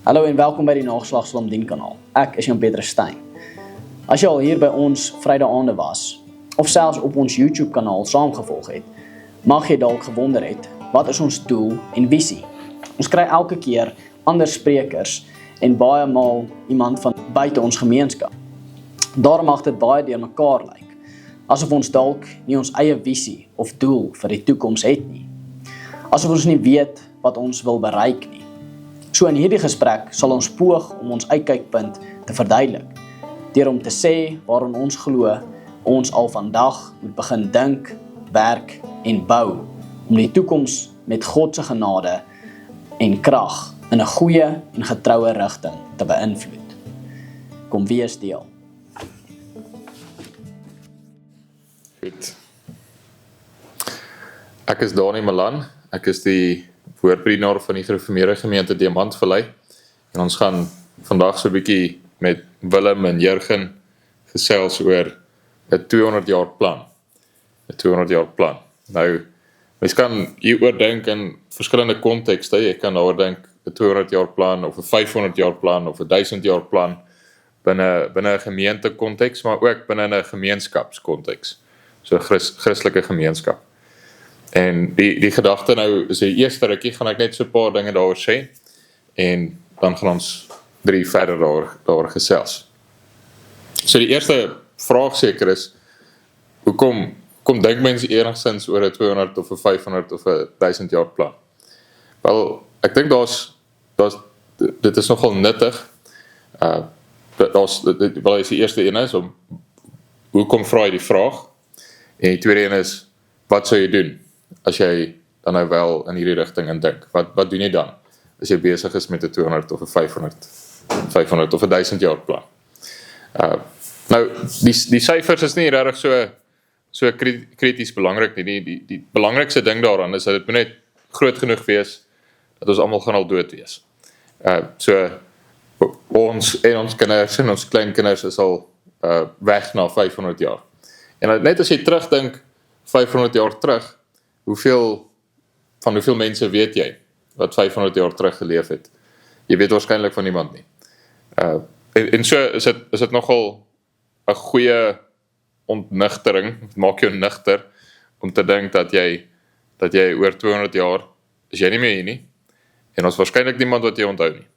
Hallo en welkom by die Nageslag Slam kanaal. Ek is Jan Petrus Stein. As jy al hier by ons Vrydaande was, of selfs op ons YouTube kanaal saamgevolg het, mag jy dalk gewonder het, wat is ons doel en visie? Ons kry elke keer ander sprekers en baie maal iemand van buite ons gemeenskap. Daarom mag dit baie deur mekaar lyk, asof ons dalk nie ons eie visie of doel vir die toekoms het nie. Asof ons nie weet wat ons wil bereik nie. So in hierdie gesprek sal ons poog om ons uitkykpunt te verduidelik, deur om te sê waarin ons glo, ons al vandag moet begin dink, werk en bou, om die toekoms met God se genade en krag in 'n goeie en getroue rigting te beïnvloed. Kom wees deel. Goed. Ek is Dani Malan, ek is die voorbedienaar van die gereformeerde gemeente Diamantvallei en ons gaan vandag so 'n bietjie met Willem en Jurgen gesels oor 'n 200 jaar plan. 'n 200 jaar plan. Nou, mens kan hieroor dink in verskillende kontekste. Jy kan daaroor dink 'n 200 jaar plan of 'n 500 jaar plan of 'n 1000 jaar plan binne 'n gemeentekonteks, maar ook binne 'n gemeenskapskonteks. So 'n Christelike gemeenskap. En die gedagte nou is die eerste rukkie gaan ek net so 'n paar dinge daaroor sê en dan gaan ons 3 verder daaroor gesels. So die eerste vraag seker is, hoekom dink mense enigstens oor 'n 200 of 'n 500 of 'n 1000 jaar plan? Wel, ek dink dit is nogal nuttig. Wel is die eerste een is om hoekom vra jy die vraag? En die tweede een is, wat sou jy doen as jy dan nou wel in hierdie rigting in dink? Wat doen jy dan as jy besig is met 'n 200 of 'n 500 of 'n 1000 jaar plan? Nou, die syfers is nie regtig so krities belangrik nie. Die belangrikste ding daaraan is dat dit moet net groot genoeg wees dat ons almal gaan al dood wees. So ons kinders en ons kleinkinders is al weg na 500 jaar. En net as jy terugdink 500 jaar terug, hoeveel mense weet jy wat 500 jaar terug geleef het? Jy weet waarskynlik van niemand nie. En so is dit nogal 'n goeie ontnigtering, maak jou nigter om te dink dat jy oor 200 jaar is jy nie meer hier nie en ons waarskynlik niemand wat jy onthou nie.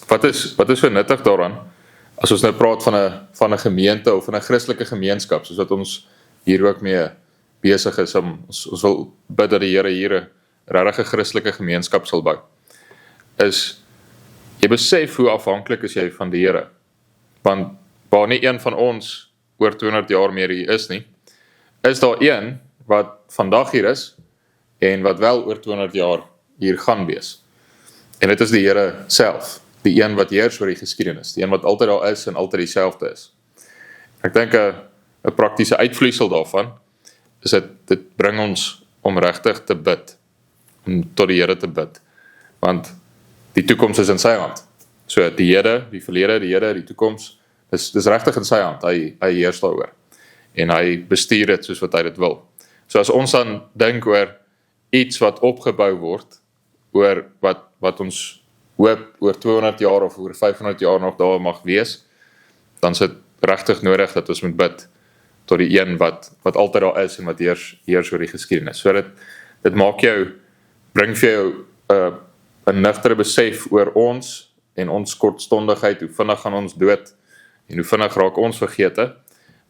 Wat is so nuttig daaraan as ons nou praat van 'n gemeente of van 'n Christelike gemeenskap, soos wat ons hier ook mee besig is om ons wil bid dat die Here hier 'n regte Christelike gemeenskap sal bou. Is jy besef hoe afhanklik is jy van die Here? Want waar nie een van ons oor 200 jaar meer hier is nie, is daar een wat vandag hier is en wat wel oor 200 jaar hier gaan wees. En dit is die Here self, die een wat heers oor die geskiedenis, die een wat altyd daar is en altyd dieselfde is. Ek dink 'n praktiese uitvloeisel daarvan is dit bring ons om regtig te bid, om tot die Here te bid, want die toekoms is in sy hand. So die Here, die verlede, die Here, die toekoms, dis regtig in sy hand, hy heers daaroor, en hy bestuur dit soos wat hy dit wil. So as ons dan dink oor iets wat opgebou word, oor wat ons hoop oor 200 jaar of oor 500 jaar nog daar mag wees, dan is dit regtig nodig dat ons moet bid tot die een wat altyd daar is en wat heers oor die geskiedenis. So dit maak bring vir jou 'n nugtere besef oor ons en ons kortstondigheid, hoe vinnig gaan ons dood en hoe vinnig raak ons vergete,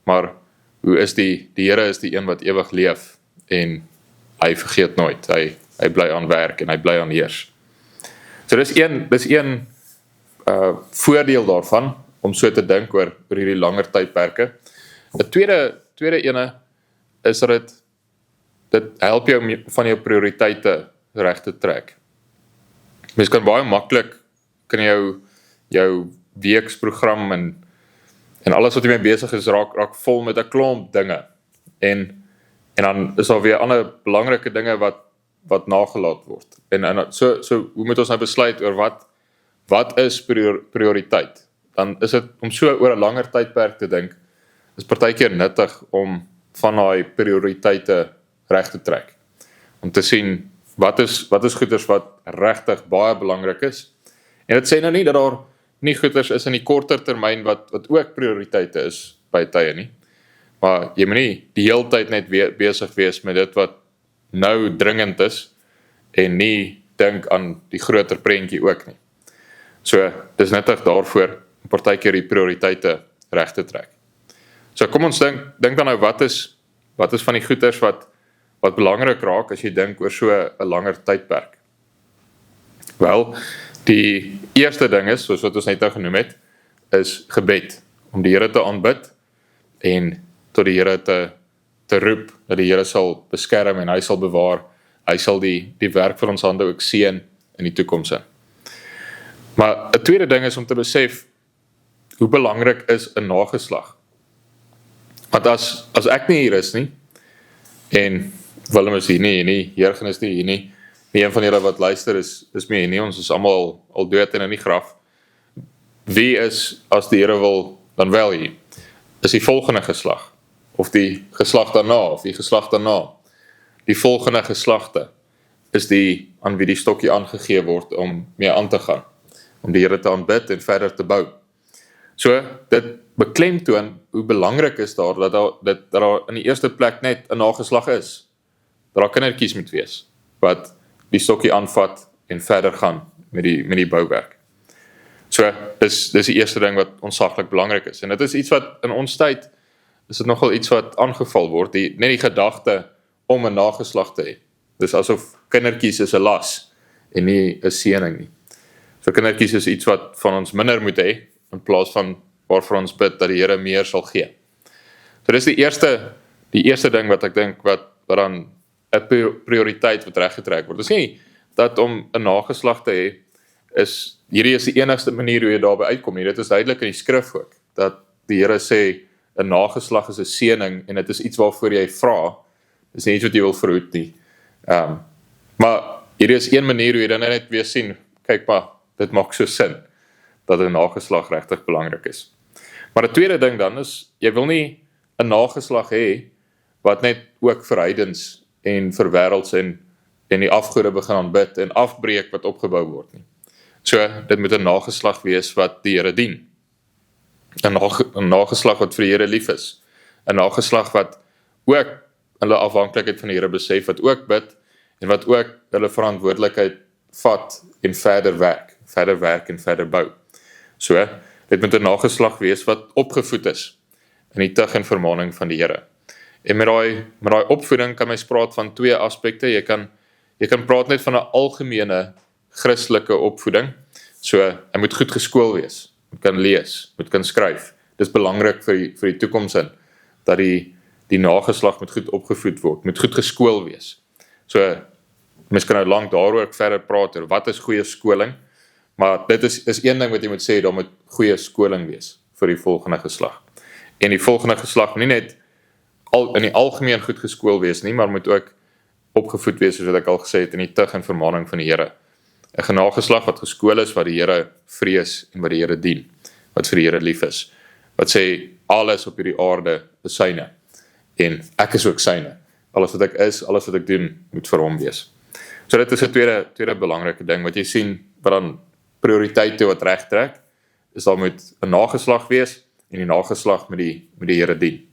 maar hoe is die Here is die een wat ewig leef en hy vergeet nooit, hy bly aan werk en hy bly aan heers. So dis een voordeel daarvan, om so te dink oor hierdie langer tydperke. 'n tweede ene is dat dit help jou om van jou prioriteite reg te trek. Mens kan baie maklik jou weeksprogram en alles wat jy mee besig is raak vol met 'n klomp dinge. En dan is daar weer ander belangrike dinge wat nagelaat word. En so hoe moet ons nou besluit oor wat is prioriteit? Dan is dit om so oor 'n langer tydperk te dink, is partykeer nuttig om van daai prioriteite reg te trek. Om te sien wat is goeders wat regtig baie belangrik is En dit sê nou nie dat daar nie goeders is in die korter termyn wat ook prioriteite is by tye nie. Maar jy moet nie die hele tyd net besig wees met dit wat nou dringend is en nie dink aan die groter prentjie ook nie. So, dis nettig daarvoor om partykeer die prioriteite reg te trek. So kom ons dink dan nou wat is van die goeders wat belangrik raak as jy dink oor so 'n langer tydperk. Wel, die eerste ding is, soos wat ons net nou genoem het, is gebed, om die Here te aanbid en tot die Here te roep, dat die Here sal beskerm en hy sal bewaar, hy sal die werk van ons hande ook seën in die toekoms in. Maar 'n tweede ding is om te besef, hoe belangrik is 'n nageslag. Want as ek nie hier is nie, en Willem is hier nie, Jurgen is nie hier nie een van julle wat luister is meer hier nie, ons is almal al dood en in die graf. Wie is, as die Here wil, dan wel hier? Is die volgende geslag, of die geslag daarna, of die geslag daarna. Die volgende geslagte is die aan wie die stokkie aangegee word om mee aan te gaan, om die Here te aanbid en verder te bou. So, dit beklemtoon hoe belangrik is daar dat daar in die eerste plek net 'n nageslag is. Dat daar kindertjies moet wees, wat die stokkie aanvat en verder gaan met die bouwerk. So, dis die eerste ding wat ontsaglik belangrik is. En dit is iets wat in ons tyd, is dit nogal iets wat aangeval word, net die gedagte om 'n nageslag te hê. Dis asof kindertjies is 'n las en nie 'n seëning nie. So kindertjies is iets wat van ons minder moet hê, in plaas van waarvoor ons bid dat die Here meer sal gee. So dis die eerste ding wat ek dink wat dan 'n prioriteit wat reggetrek word. Dis nie dat om 'n nageslag te hê, hierdie is die enigste manier hoe jy daarby uitkom nie. Dit is duidelik in die skrif ook, dat die Here sê, 'n nageslag is 'n seëning, en dit is iets waarvoor jy vra, dis nie iets wat jy wil verhoed nie. Maar hierdie is een manier hoe jy dan net weer sien, kyk maar, dit maak so sin, dat 'n nageslag regtig belangrik is. Maar 'n tweede ding dan is, jy wil nie 'n nageslag hê, wat net ook vir heidens en vir wêrelds en die afgode begin aanbid en afbreek wat opgebou word nie. So, dit moet 'n nageslag wees wat die Here dien. 'n nageslag wat vir die Here lief is. 'n nageslag wat ook hulle afhanklikheid van die Here besef, wat ook bid, en wat ook hulle verantwoordelikheid vat en verder werk en verder bou. So, dit moet 'n nageslag wees wat opgevoed is in die tug en vermaning van die Here. En met daai opvoeding kan mens praat van twee aspekte. Jy kan praat net van 'n algemene Christelike opvoeding. So, hy moet goed geskool wees, moet kan lees, moet kan skryf. Dis belangrik vir die toekoms in, dat die nageslag moet goed opgevoed word, moet goed geskool wees. So, mens kan nou lank daaroor verder praat oor wat is goeie skoling, maar dit is een ding wat jy moet sê, daar moet goeie skoling wees vir die volgende geslag. En die volgende geslag nie net in die algemeen goed geskool wees nie, maar moet ook opgevoed wees, soos wat ek al gesê het, in die tug en vermaning van die Here. 'n nageslag wat geskool is, wat die Here vrees en wat die Here dien, wat vir die Here lief is, wat sê, alles op hierdie aarde is syne, en ek is ook syne. Alles wat ek is, alles wat ek doen, moet vir hom wees. So dit is 'n tweede belangrike ding, wat jy sien, wat dan prioriteite wat regtrek, is daar moet 'n nageslag wees, en die nageslag met die Here dien.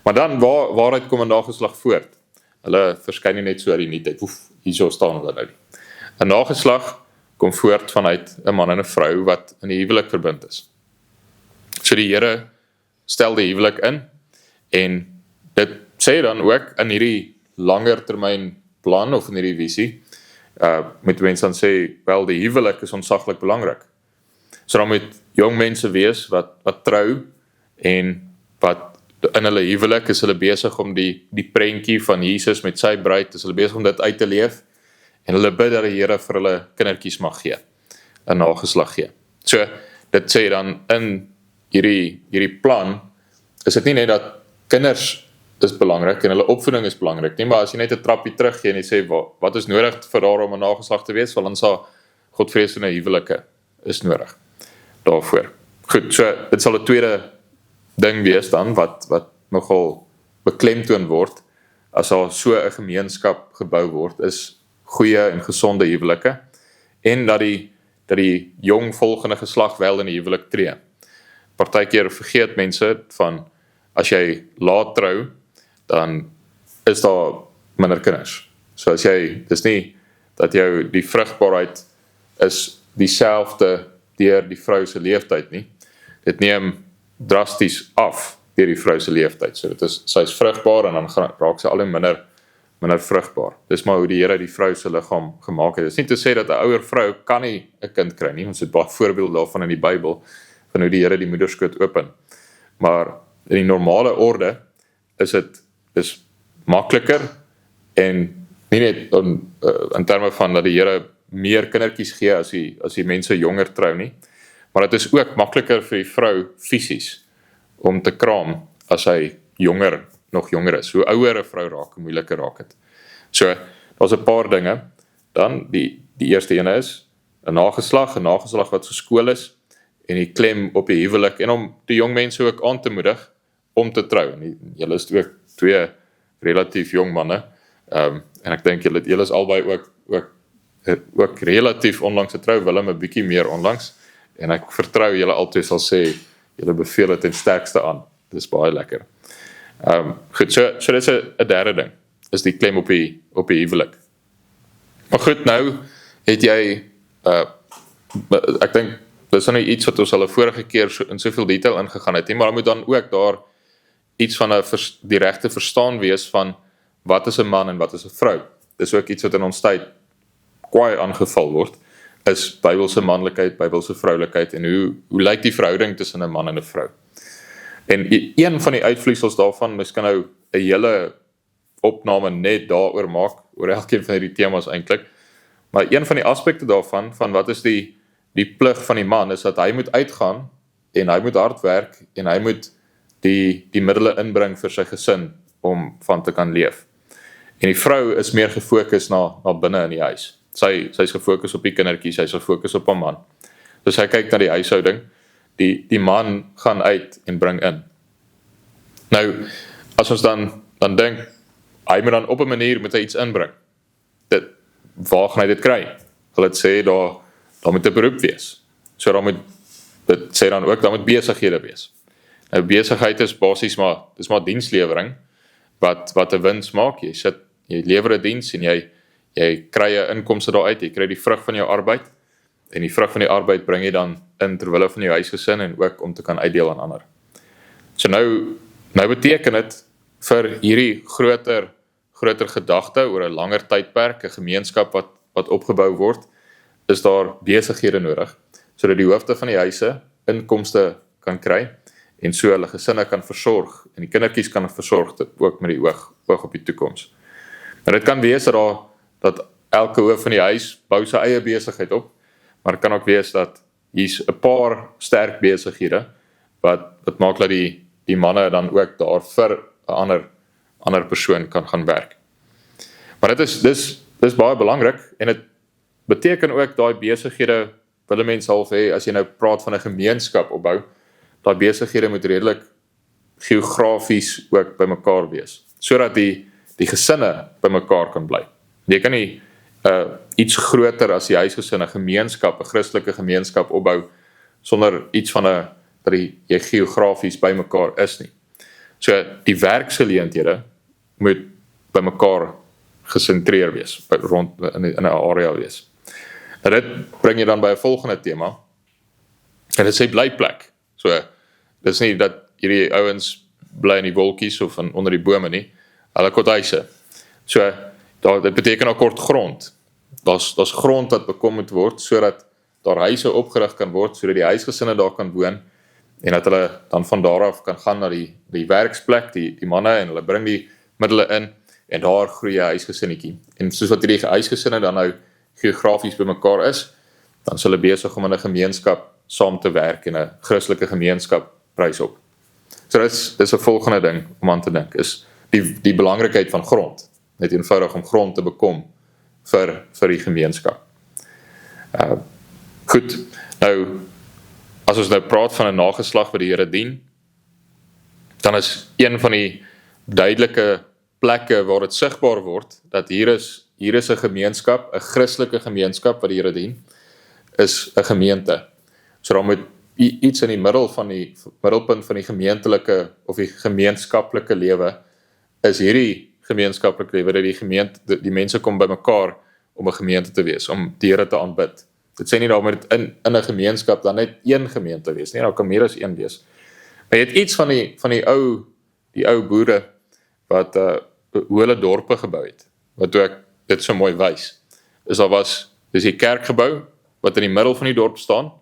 Maar dan, waaruit kom 'n nageslag voort? Hulle verskyn nie net so uit die nuutheid, hierso staan hulle nou nie. 'n nageslag kom voort vanuit 'n man en 'n vrou wat in die huwelik verbind is. So die Here stel die huwelik in, en dit sê dan ook in hierdie langer termyn plan of in hierdie visie, moet mense dan sê, wel, die huwelik is ontsaglik belangrik. So dan moet jong mense wees wat trou, en wat in hulle huwelik is hulle besig om die prentjie van Jesus met sy bruid, is hulle besig om dit uit te leef, en hulle bid dat die Here vir hulle kindertjies mag gee, 'n nageslag gee. So, dit sê dan in hierdie plan, is dit nie net dat kinders is belangrik, en hulle opvoeding is belangrik nie, maar as jy net 'n trappie teruggee en jy sê, wat is nodig vir daar om 'n nageslag te wees, want dan sal godvreesende huwelike is nodig daarvoor. Goed, so dit sal 'n tweede ding wees dan, wat nogal beklemtoon word, as daar so 'n gemeenskap gebou word, is goeie en gesonde huwelike, en dat dat die jong volgende geslag wel in die huwelik tree. Partykeer vergeet mense van, as jy laat trou, dan is daar minder kinders. So as jy, dis nie dat jou die vrugbaarheid is dieselfde deur die vrou se leeftyd nie. Dit neem drasties af deur die vrou se leeftyd. So dit is, sy is vrugbaar en dan raak sy al hoe minder vrugbaar. Dis maar hoe die Here die vrou se liggaam gemaak het. Dit is nie te sê dat 'n ouer vrou kan nie 'n kind kry nie. Ons het baie voorbeelde daarvan in die Bybel, van hoe die Here die moederskoot open. Maar in die normale orde is dit makliker en nie net in terme van dat die Here meer kindertjies gee as die mense jonger trou nie, maar dit is ook makliker vir die vrou fisies om te kraam as hy nog jonger is. Hoe ouer 'n vrou raak, hoe moeiliker raak dit. So, daar's 'n paar dinge. Dan, die eerste ene is 'n nageslag wat geskool is, en die klem op die huwelik, en om die jong mense ook aan te moedig om te trou. En julle is ook 2 relatief jong manne, en ek dink julle is albei ook relatief onlangs getrou, Willem 'n bietjie meer onlangs, en ek vertrou julle altyd sal sê, julle beveel dit ten sterkste aan. Dis baie lekker. Goed, so dis 'n derde ding, is die klem op die huwelik. Maar goed, nou het jy, ek dink, dis nou iets wat ons al 'n vorige keer in soveel detail ingegaan het, maar moet dan ook daar iets van die regte verstaan wees van wat is 'n man en wat is 'n vrou. Dis ook iets wat in ons tyd kwaai aangeval word, is Bybelse manlikheid, Bybelse vroulikheid, en hoe lyk die verhouding tussen 'n man en 'n vrou. En een van die uitvloeisels daarvan, mens kan nou 'n hele opname net daaroor maak, oor elkeen van hierdie temas eintlik, maar een van die aspekte daarvan, van wat is die plig van die man, is dat hy moet uitgaan, en hy moet hard werk, en hy moet die middele inbring vir sy gesin, om van te kan leef. En die vrou is meer gefokus na binne in die huis. Sy is gefokus op die kindertjies, sy is gefokus op haar man. Dus hy kyk na die huishouding, die man gaan uit en bring in. Nou, as ons dan dink, hy moet dan op 'n manier moet hy iets inbring. Waar gaan hy dit kry? Wil dit sê, daar moet 'n beroep wees. So dit sê dan ook, daar moet besighede wees. Nou, besigheid is basies maar dienslewering, wat 'n wins maak. Jy lewer 'n diens, en jy kry 'n inkomste daaruit, jy kry die vrug van jou arbeid, en die vrug van die arbeid bring jy dan in terwille van jou huisgesin, en ook om te kan uitdeel aan ander. So nou beteken dit vir hierdie groter gedagte oor 'n langer tydperk, 'n gemeenskap wat opgebou word, is daar besighede nodig, sodat die hoofde van die huise inkomste kan kry, en so hulle gesinne kan versorg, en die kindertjies kan versorg, ook met die oog op die toekoms. Maar dit kan wees dat elke hoof van die huis bou sy eie besigheid op, maar het kan ook wees dat hier's 'n paar sterk besighede, wat maak dat die manne dan ook daar vir 'n ander persoon kan gaan werk. Maar dis baie belangrik, en dit beteken ook daai besighede, wil 'n mens half hê, as jy nou praat van 'n gemeenskap opbou, daai besighede moet redelik geografies ook bymekaar wees, sodat die gesinne bymekaar kan bly. Jy kan nie iets groter as die huisgesin, 'n gemeenskap, 'n Christelike gemeenskap opbou, sonder iets van dat jy geografies bymekaar is nie. So die werksgeleenthede moet bymekaar gesentreer wees, rond in 'n area wees. En dit bring jy dan by 'n volgende tema, en dit sê blyplek. So dis nie dat hierdie ouens bly in die wolkies of onder die bome nie, hulle kort huise. So dit beteken ook kort grond. Daar's grond wat bekom moet word, sodat daar huise opgerig kan word, sodat die huisgesinne daar kan woon, en dat hulle dan van daar af kan gaan na die werksplek, die manne, en hulle bring die middele in, en daar groei 'n huisgesinnetjie. En soos wat hierdie huisgesinne dan nou geografies bymekaar is, dan is hulle besig om in 'n gemeenskap saam te werk, en 'n Christelike gemeenskap prys op. So dis 'n volgende ding om aan te dink, is die belangrikheid van grond. Net eenvoudig om grond te bekom vir die gemeenskap. Goed, nou, as ons nou praat van 'n nageslag wat die Here dien, dan is een van die duidelike plekke waar dit sigbaar word, dat hier is 'n gemeenskap, 'n Christelike gemeenskap wat die Here dien, is 'n gemeente. So dan moet iets in die middelpunt van die gemeentelike of die gemeenskaplike lewe is hierdie gemeenskaplike lewe, dat die mense kom bymekaar om 'n gemeente te wees, om die Here te aanbid. Dit sê nie daar moet in 'n gemeenskap dan net een gemeente wees nie, daar kan meer as een wees. Maar jy het iets van die ou boere wat hoe hulle dorpe gebou het, wat toe ek dit so mooi wys, dis die kerkgebou wat in die middel van die dorp staan,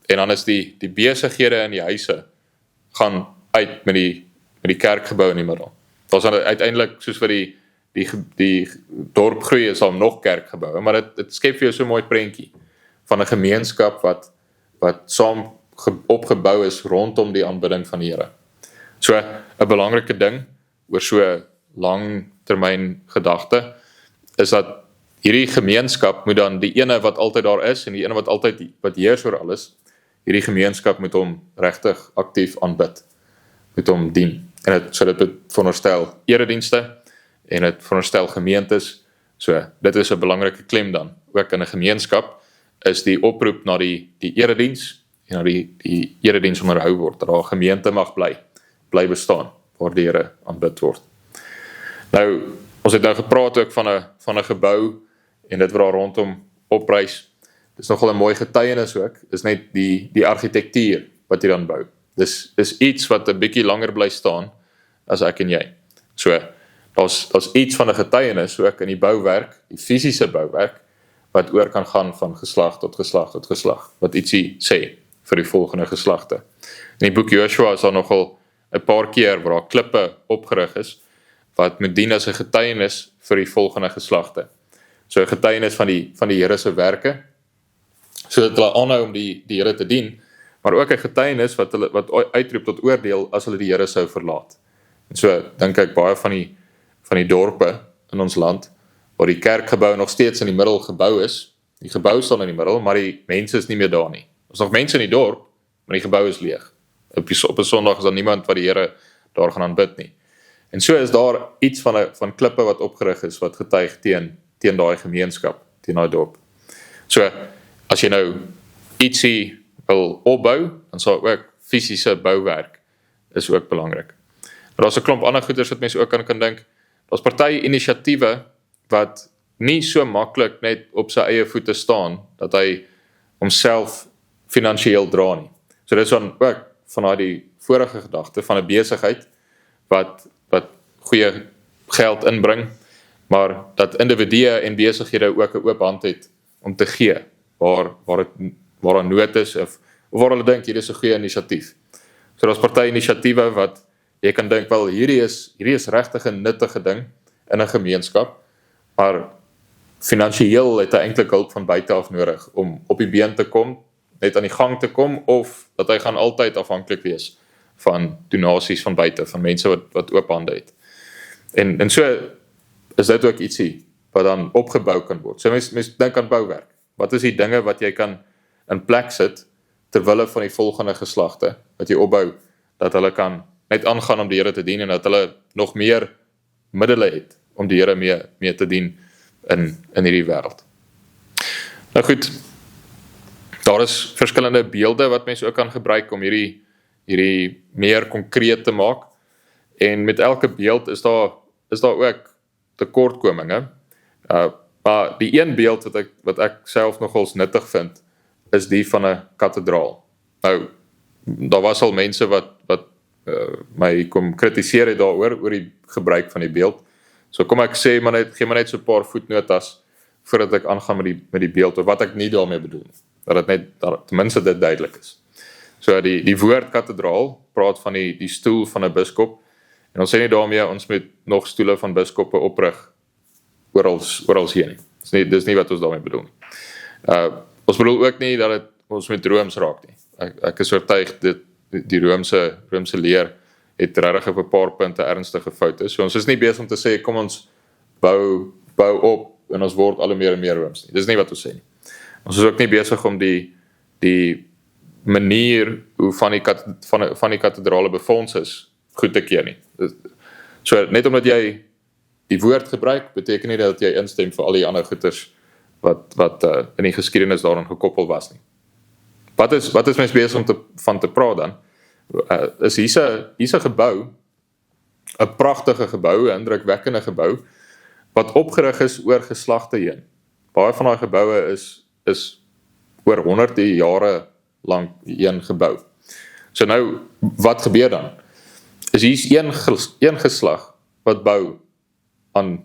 en dan is die besighede in die huise gaan uit met die kerkgebou in die middel. Daar's dan uiteindelik, soos vir die dorp groei, is daar nog kerkgebou, maar dit skep vir jou so 'n mooi prentjie van 'n gemeenskap wat saam opgebou is rondom die aanbidding van die Here. So 'n belangrike ding oor so langtermyn gedagte is dat hierdie gemeenskap moet dan die ene wat altyd daar is en die ene wat heers oor alles, hierdie gemeenskap moet hom regtig aktief aanbid, moet hom dien. En dit veronderstel eredienste en dit veronderstel gemeentes. So dit is 'n belangrike klem dan. Ook in 'n gemeenskap is die oproep na die erediens en na die erediens onderhou word, dat daar 'n gemeente mag bly bestaan waar die Here aanbid word. Nou, ons het nou gepraat ook van 'n gebou en dit wat daar rondom oprys. Dis nogal 'n mooi getuienis ook. Dis net die argitektuur wat jy dan bou. Dis iets wat 'n bietjie langer bly staan as ek en jy. So, daar's iets van 'n getuienis ook in die bouwerk, die fisiese bouwerk, wat oor kan gaan van geslag tot geslag tot geslag, wat ietsie sê vir die volgende geslagte. In die boek Joshua is daar nogal 'n paar keer waar daar klippe opgerig is, wat moet dien as 'n getuienis vir die volgende geslagte. So 'n getuienis van die Here se werke, sodat hulle aanhou om die Here te dien, maar ook 'n getuienis wat uitroep tot oordeel as hulle die Here sou verlaat. En so dink ek baie van die dorpe in ons land, waar die kerkgebou nog steeds in die middel gebou is, die gebou staan in die middel, maar die mense is nie meer daar nie. Ons nog mense in die dorp, maar die gebou is leeg. Op 'n Sondag is daar niemand wat die Here daar gaan aanbid nie. En so is daar iets van klippe wat opgerig is, wat getuig teen daai gemeenskap, teen daai dorp. So, as jy nou ietsie wil opbou, dan sal ook fisiese bouwerk is ook belangrik. Maar daar's 'n klomp ander goeders wat mense ook kan dink. Daar's party inisiatiewe wat nie so maklik net op sy eie voete staan, dat hy homself finansiëel dra nie. So dit is dan ook van die vorige gedagte van 'n besigheid wat goeie geld inbring, maar dat individue en besighede ook 'n oop hand het om te gee, waar daar nood is, of waar hulle dink, hier is 'n goeie inisiatief. So daar's party inisiatiewe wat jy kan dink, wel, hierdie is regtig 'n nuttige ding in 'n gemeenskap, maar finansiëel het hy eintlik hulp van buite af nodig om op die been te kom, net aan die gang te kom, of dat hy gaan altyd afhanklik wees van donasies van buite, van mense wat oop hande het. En so is dit ook ietsie wat dan opgebou kan word. So mens dink aan bouwerk. Wat is die dinge wat jy kan in plek sit terwille van die volgende geslagte wat jy opbou, dat hulle kan net aangaan om die Here te dien, en dat hulle nog meer middele het om die Here mee te dien in hierdie wêreld. Nou goed, daar is verskillende beelde wat mense ook kan gebruik om hierdie meer konkreet te maak, en met elke beeld is daar ook tekortkominge, maar die een beeld wat ek self nogals nuttig vind, is die van 'n kathedraal. Nou, daar was al mense wat my kom kritiseer het daaroor, oor die gebruik van die beeld. So kom ek sê, gee maar net so 'n paar voetnotas, voordat ek aangaan met die beeld, of wat ek nie daarmee bedoel, dat ten minste dit duidelik is. So die woord kathedraal praat van die stoel van 'n biskop, en ons sê nie daarmee, ons moet nog stoele van biskoppe oprig, oral heen nie. Dis nie wat ons daarmee bedoel nie. Ons bedoel ook nie dat ons met rooms raak nie. Ek is oortuig die Romeinse leer het regtig op 'n paar punte ernstige foute. So ons is nie besig om te sê, kom ons bou op en ons word al hoe meer en meer rooms nie. Dis nie wat ons sê nie. Ons is ook nie besig om die manier hoe van die kathedrale befonds is goed te keer nie. So net omdat jy die woord gebruik, beteken nie dat jy instem vir al die ander goeders wat in die geskiedenis daaraan gekoppel was nie. Wat is mens besig om van te praat dan? Is hier's 'n gebou, 'n pragtige gebou, 'n indrukwekkende gebou, wat opgerig is oor geslagte heen. Baie van daai geboue is oor honderde jare lank heen gebou. So nou, wat gebeur dan? Is hier's een geslag wat bou aan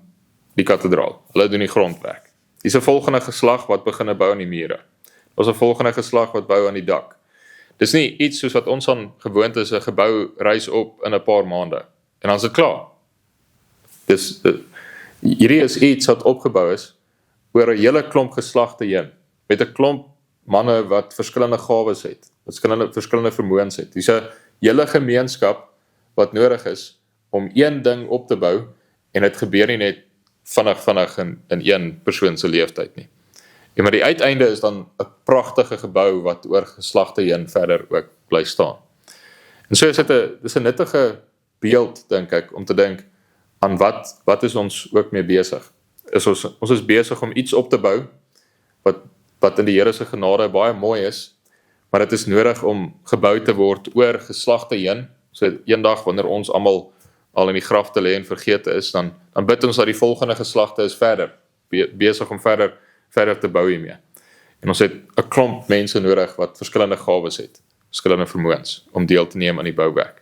die kathedraal. Hulle doen die grondwerk. Hier's 'n volgende geslag wat begin bou aan die mure. Daar's 'n volgende geslag wat bou aan die dak. Dis nie iets soos wat ons aan gewoond is, 'n gebou rys op in 'n paar maande en dan is dit klaar. Hierdie is iets wat opgebou is oor 'n hele klomp geslagte heen, met 'n klomp manne wat verskillende gawes het, wat verskillende vermoëns het. Dis 'n hele gemeenskap wat nodig is om een ding op te bou en dit gebeur nie net vinnig in een persoon se leeftyd nie. En maar die uiteinde is dan 'n pragtige gebou wat oor geslagte heen verder ook bly staan. En so is dit 'n nuttige beeld, dink ek, om te dink aan wat is ons ook mee besig. Ons is besig om iets op te bou wat in die Here se genade baie mooi is, maar dit is nodig om gebou te word oor geslagte heen. So eendag wanneer ons almal al in die graf te lê en vergete is, dan bid ons dat die volgende geslagte is verder besig om verder te bou hiermee. En ons het 'n klomp mense nodig wat verskillende gawes het, verskillende vermoëns om deel te neem aan die bouwerk.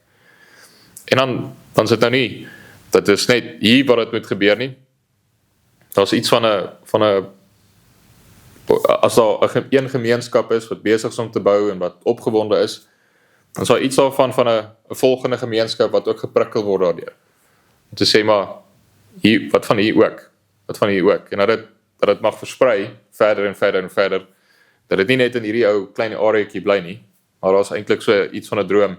En dan is dit nou nie dat is net hier wat dit moet gebeur nie. Daar's iets van 'n as daar een gemeenskap is wat besig is om te bou en wat opgewonde is, dan sal iets daarvan van 'n volgende gemeenskap wat ook geprikkel word daardeur. Om te sê maar wat van hier ook, en dat dit mag versprei verder en verder, dat dit nie net in hierdie ou klein areetjie bly nie, maar daar's eintlik so iets van 'n droom.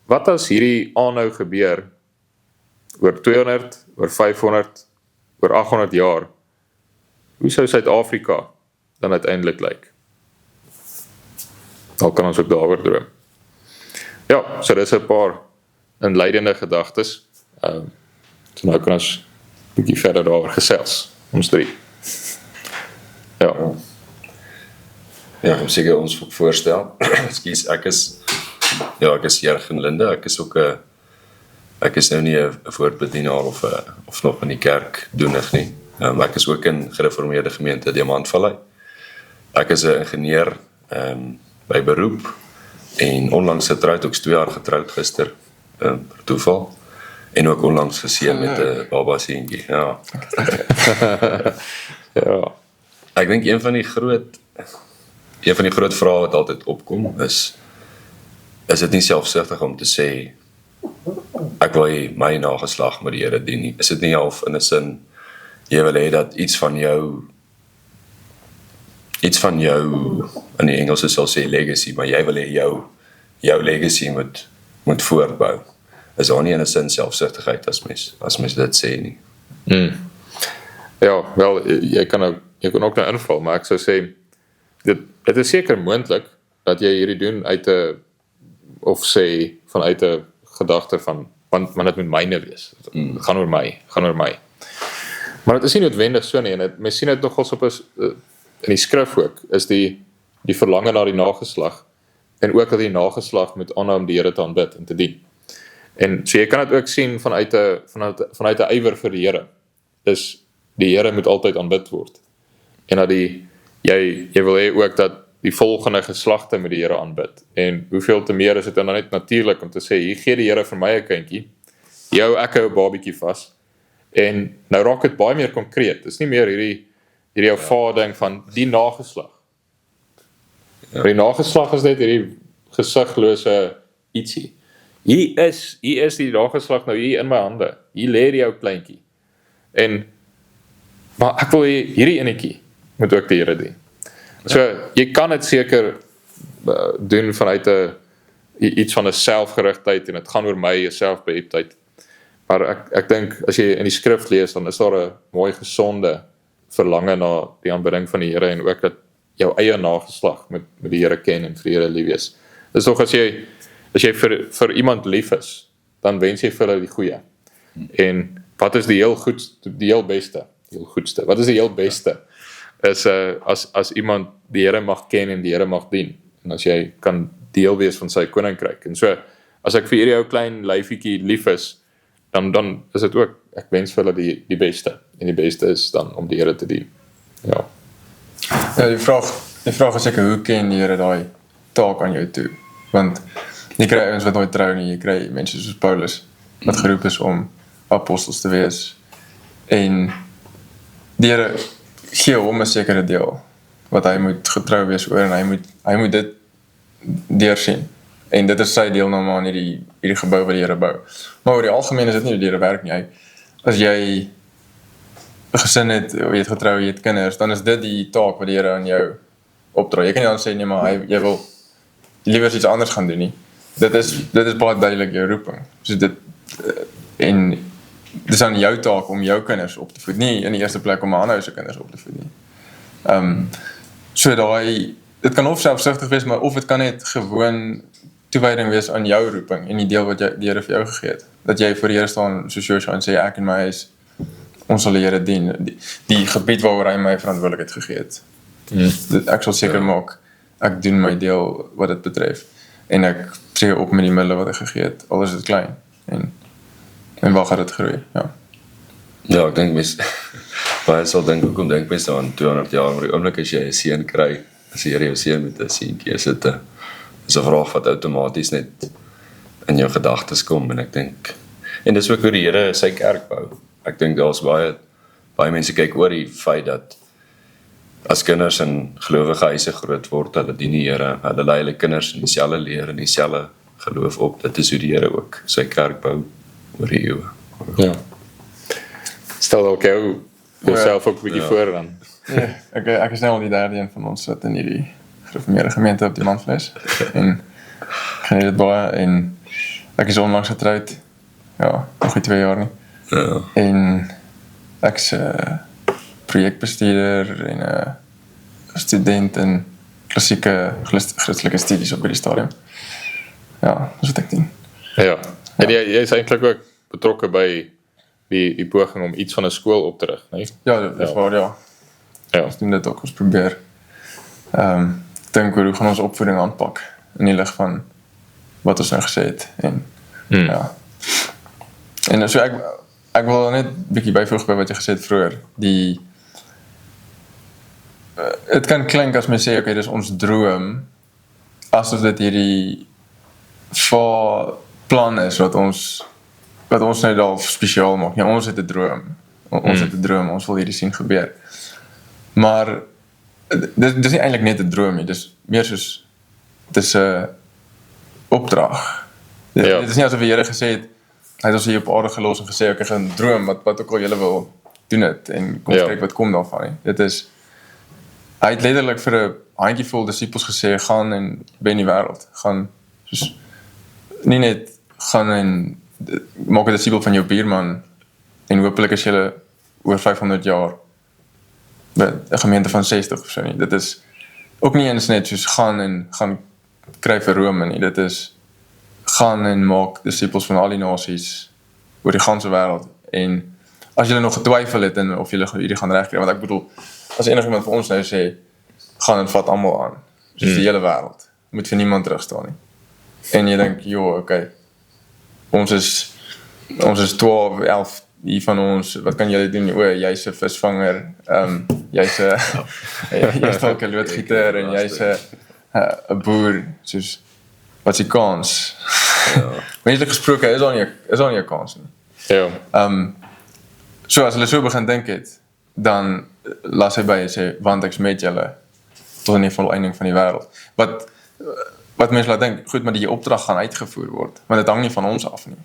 Wat as hierdie aanhou gebeur oor 200, oor 500, oor 800 jaar? Hoe sou Suid-Afrika dan uiteindelik lyk? Al kan ons ook daaroor droom. Ja, so dis 'n paar inleidende gedagtes. So nou kan ons 'n bietjie verder daaroor gesels, ons drie. Ja. Ja, om seker ons voorstel. Ekskuus, ek is Jurgen Linde. Ek is nou nie 'n voorbedienaar of nog in die kerk doenig nie. Ek is ook in gereformeerde gemeente Diamantvallei. Ek is 'n ingenieur by beroep en onlangs getroud, ook 2 jaar getroud gister, per toeval. En ook onlangs geseën met 'n baba seentjie. Ja. Ja. Ek dink een van die groot vrae wat altyd opkom is dit nie selfsugtig om te sê ek wil hê my nageslag met die Here dien nie? Is dit nie half in 'n sin jy wil hê dat iets van jou in die Engels sal sê legacy, maar jy wil hê jou legacy moet voortbou? Is daar nie in 'n sin selfsugtigheid as mens dit sê nie? Ja, wel, jy kan ook nou inval, maar ek sou sê dit is seker moontlik dat jy hierdie doen vanuit 'n gedagte van want dit moet myne wees. Gaan oor my. Maar dit is nie noodwendig so nie, en mens sien dit nogals op in die skrif ook, is die verlange na die nageslag, en ook dat die nageslag moet aanhou om die Here te aanbid en te dien. En so jy kan dit ook sien vanuit 'n ywer vir die Here, is die Here moet altyd aanbid word. En dat jy wil hê ook dat die volgende geslagte met die Here aanbid. En hoeveel te meer is dit dan net natuurlik om te sê, hier gee die Here vir my 'n kindjie, ek hou 'n babietjie vas, en nou raak dit baie meer konkreet. Dit is nie meer hierdie ou vaading van die nageslag. Ja. Die nageslag is net hierdie gesiglose ietsie. Hier is die nageslag nou hier in my hande. Hier lê die ou kleintjie. Maar ek wil hierdie enetjie moet ook die Here dien. So, jy kan dit seker doen vanuit iets van 'n selfgerigtheid, en dit gaan oor my, 'n selfbeheeptheid. Maar ek dink, as jy in die skrif lees, dan is daar 'n mooi gesonde verlange na die aanbidding van die Here, en ook dat jou eie nageslag met die Here ken en vir die Here lief is. Dis tog as jy vir iemand lief is, dan wens jy vir hulle die goeie. En wat is die heel beste? Wat is die heel beste is as iemand die Here mag ken en die Here mag dien. En as jy kan deel wees van sy koninkryk. En so, as ek vir hierdie ou klein lyfietjie lief is, dan is dit ook, ek wens vir hulle die beste. En die beste is dan om die Here te dien. Ja. Ja, die vraag is seker, hoe ken die Here daai taak aan jou toe? Want jy kry ouens wat nooit trou nie, jy kry mense soos Paulus, wat geroep is om apostels te wees. En die Here gee hom 'n sekere deel, wat hy moet getrou wees oor, en hy moet dit deursien. En dit is sy deelname aan hierdie gebou wat die Here bou. Maar oor die algemeen is dit nie die Here werk nie. As jy 'n gesin het, jy het getrou, jy het kinders, dan is dit die taak wat die Here aan jou opdra. Jy kan nie dan sê, nee, maar jy wil liewer iets anders gaan doen nie. Dit is baie duidelik jou roeping. So en dit is aan jou taak om jou kinders op te voed, nie in die eerste plek om 'n ander se kinders op te voed nie. So dit kan of selfsugtig wees, maar of dit kan net gewoon toewyding wees aan jou roeping en die deel wat die Here vir jou gegee het. Dat jy voor die Here staan soos Joshua en sê, ek en my huis, ons sal die Here dien. Die gebied waaroor hy my verantwoordelikheid gegee het. Ek sal seker maak, ek doen my deel wat dit betref. En ek tree op met die middele wat hy gegee het, al is dit klein. En waar gaat dit groei? Ja, ek dink mens, baie sal dink, hoekom dink mens aan 200 jaar, maar die oomblik as jy 'n seun kry, as die Here jou seun met 'n seentjie, is 'n vraag wat outomaties net in jou gedagtes kom, en ek dink, en dis ook hoe die Here sy kerk bou. Ek dink daar's baie mense kyk oor die feit dat as kinders in gelowige huise groot word, hulle dien die Here, hulle lei hulle kinders in dieselfde leer en dieselfde geloof op. Dit is hoe die Here ook sy kerk bou oor die eeue. Ja. Stel ook jouself ook 'n bietjie voor dan. Ja, ek is nou al die derde een van ons wat in hierdie gereformeerde gemeente op die Landvles. En ek geniet dit baie, en ek is onlangs getroud. Ja, nog nie 2 jaar nie. Ja. En ek is projekbestuurder en 'n student in klassieke Christelike studies op hierdie stadium. Ja, dis wat ek doen. Ja. En jy is eintlik ook betrokke by die poging om iets van 'n skool op te rig, nee? Ja, dit is waar, ja. Ja. Ons doen dit ook, ons probeer dink oor hoe gaan ons opvoeding aanpak in die lig van wat ons nou gesê het. En ja. En so ek wil net 'n bietjie byvoeg by wat jy gesê het vroeër. Het kan klink as mens sê, okay, dis ons droom, asof dit hierdie plan is wat ons nou daar spesiaal maak. Ja, ons het 'n droom. Ons het 'n droom, ons wil hierdie sien gebeur. Maar dit is nie eintlik net 'n droom nie, dis meer soos dis 'n opdrag. Ja. Dit is nie asof die Here gesê het, hy het ons hier op aarde gelos en gesê, ek gaan droom, wat ook al julle wil, doen dit, en kom kyk wat kom daarvan nie. Dit is, hy het letterlik vir 'n handjievol disippels gesê, gaan en ben in die wêreld, gaan, soos, nie net gaan en maak 'n disipel van jou buurman, en hopelik as julle oor 500 jaar 'n gemeente van 60 of so nie. Dit is ook nie eens net soos gaan kry vir Rome nie. Dit is gaan en maak disippels van al die nasies oor die ganse wêreld. En as julle nog getwyfel het en of julle hierdie gaan regkry, want ek bedoel, as enigiemand vir ons nou sê, gaan en vat almal aan, soos die hele wêreld, moet vir niemand terugstaan nie. En jy dink, joh, okay, ons is 12, 11 hier van ons, wat kan julle doen? Jy's 'n visvanger, jy's 'n loodgieter, en jy's 'n boer, soos, wat is die kans? Menslik gesproke, is daar nie 'n kans nie. Ja. So as hulle so begin dink het, dan las hy by en sê, want ek is met julle tot in die volëinding van die wêreld. Wat mense laat dink, goed, maar die opdrag gaan uitgevoer word, want dit hang nie van ons af nie.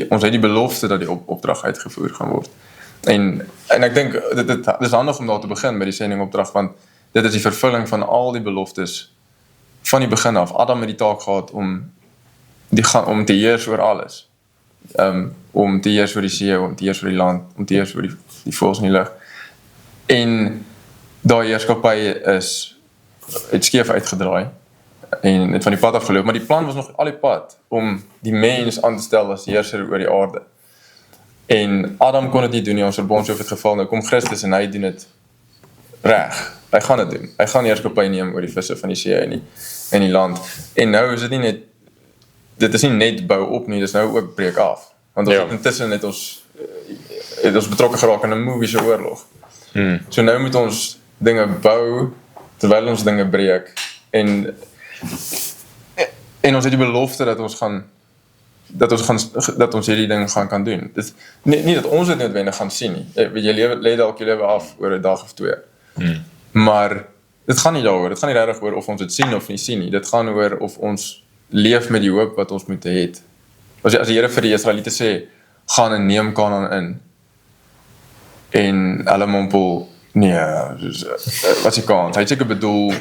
Ons het die belofte dat die opdrag uitgevoer gaan word. En ek dink, dit is handig om daar te begin by die sendingopdrag, want dit is die vervulling van al die beloftes van die begin af. Adam het die taak gehad om te heers oor alles. Om te heers oor die see, om te heers oor die land, om te heers oor die voëls in die lug. En daai heerskappy het skeef uitgedraai en het van die pad afgeloop, maar die plan was nog al die pad om die mens aan te stel as heerser oor die aarde. En Adam kon dit nie doen nie, ons verbondshoof het geval, nou kom Christus en hy doen dit reg. Hy gaan dit doen. Hy gaan heerskappy neem oor die visse van die see in die land. En nou is dit nie net dit is nie net bou op nie, dis nou ook breek af. Want ons intussen het ons betrokke geraak in 'n moviese oorlog. So nou moet ons dinge bou terwyl ons dinge breek en ons het die belofte dat ons hierdie ding kan doen. Dit nie dat ons dit noodwendig gaan sien nie. Jy lê dalk jou lewe af oor 'n dag of 2. Maar dit gaan nie daaroor. Dit gaan nie regtig oor of ons dit sien of nie sien nie. Dit gaan oor of ons leef met die hoop wat ons moet hê. As die Here vir die Israeliete sê, gaan en neem Kanaan in. En hulle mompel, nee, wat is die kans? Hy het seker bedoel,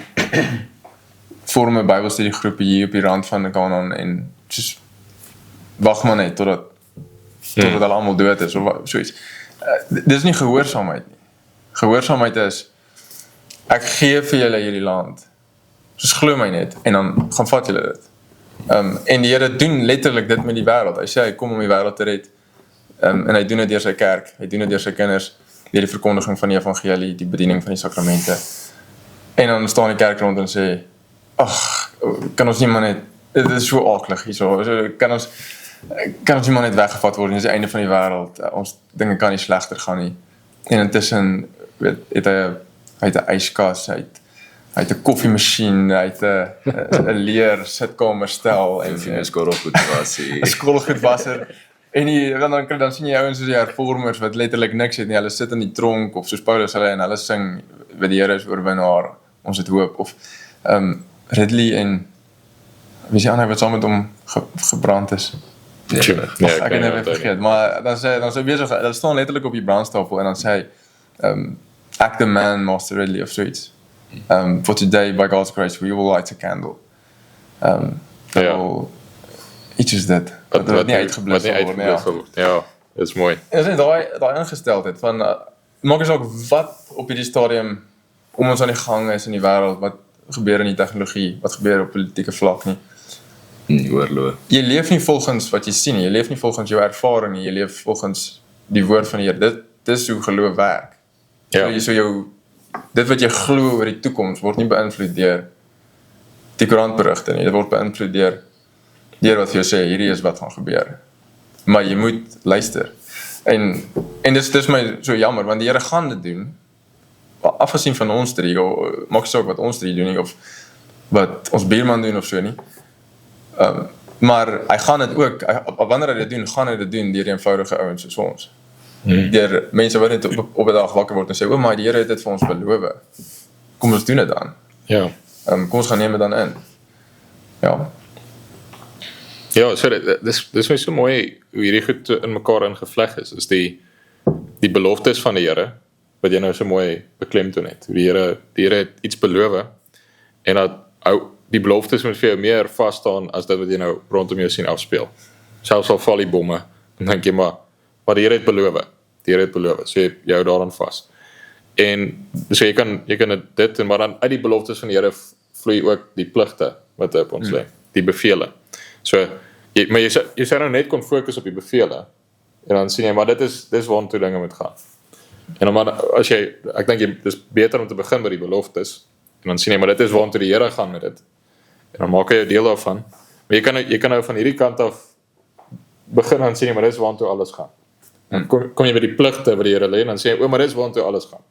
vorm 'n Bybelstudiegroep hier op die rand van Kanaan en soos, wag maar net totdat hulle almal dood is, of soiets. Dis nie gehoorsaamheid nie. Gehoorsaamheid is, ek gee vir julle hierdie land, soos glo my net, en dan gaan vat julle dit. En die Here doen letterlik dit met die wêreld. Hy sê hy kom om die wêreld te red. En hy doen dit deur sy kerk, hy doen dit deur sy kinders, deur die verkondiging van die evangelie, die bediening van die sakramente. En dan staan die kerk rond en sê, ag, kan ons nie maar net, dit is so aklig hierso, kan ons nie maar net weggevat word, dit is die einde van die wêreld, ons dinge kan nie slegter gaan nie. En intussen het hy het 'n yskas, hy het 'n koffiemasjien, hy het 'n leer sitkamerstel en 'n skottelgoedwasser. En dan sien jy ouens soos die hervormers wat letterlik niks het nie, hulle sit in die tronk of soos Paulus hulle en hulle sing wat die Here is oorwinnaar, ons het hoop. Of Ridley en wie is die ander wat saam met hom gebrand is? Ek het net vergeet, maar dan sê besig, hulle staan letterlik op die brandstapel en dan sê hy act the man, Master Ridley of zoiets. For today, by God's grace, we will light a candle. Iets is dit. Wat nie uitgeblus word. Ja, is mooi. En is net daai ingesteldheid van, maak nie saak wat op hierdie stadium om ons aan die gang is in die wêreld, wat gebeur in die tegnologie, wat gebeur op politieke vlak nie. Oorlog. Jy leef nie volgens wat jy sien nie, jy leef nie volgens jou ervaring nie, jy leef volgens die woord van die Here. Dit is hoe geloof werk. Dit wat jy glo oor die toekoms word nie beïnvloed deur die koerantberigte nie, dit word beïnvloed deur wat vir jou sê, hierdie is wat gaan gebeur. Maar jy moet luister. En dis my so jammer, want die Here gaan dit doen, afgesien van ons drie, maak saak wat ons drie doen nie, of wat ons buurman doen of so nie. Maar hy gaan dit ook, wanneer hy dit doen, gaan hy dit doen deur eenvoudige ouens soos ons. Deur mense wat net op 'n dag wakker word en sê, maar die Here het dit vir ons beloof. Kom ons doen dit dan. Ja. Kom ons gaan neem dit dan in. Ja. Ja, so dis my so mooi hoe hierdie goed in mekaar ingevleg is die beloftes van die Here, wat jy nou so mooi beklemtoon het. Die Here het iets beloof, en dat die beloftes moet vir jou meer vas staan as dit wat jy nou rondom jou sien afspeel. Selfs al val die bomme, dan dink jy maar die Here het beloof, so jy jou daaraan vas. En so jy kan dit, maar dan uit die beloftes van die Here vloei ook die pligte wat hy op ons lê, die bevele. So, maar jy sê nou net kon fokus op die bevele, en dan sien jy, maar dis waartoe dinge moet gaan. En dan maar, ek dink dit is beter om te begin by die beloftes, en dan sien jy, maar dit is waartoe die Here gaan met dit. En dan maak jy 'n deel daarvan. Maar jy kan nou van hierdie kant af begin en sien jy, maar dis waartoe alles gaan. Dan kom jy by die pligte wat die Here lê, en dan sê jy, maar dis waartoe alles gaan.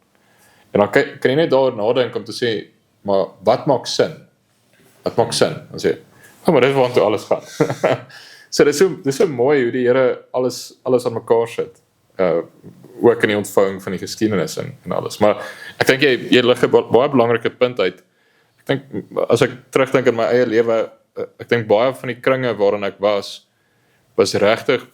En dan kan jy net daaroor nadink om te sê, maar wat maak sin? Wat maak sin? Dan sê jy, maar dis waartoe alles gaan. So dis so mooi hoe die Here alles aan mekaar sit. Ook in die ontvouing van die geskiedenis en alles. Maar ek dink jy lig 'n baie belangrike punt uit. Ek dink, as ek terugdink aan my eie lewe, ek dink baie van die kringe waarin ek was regtig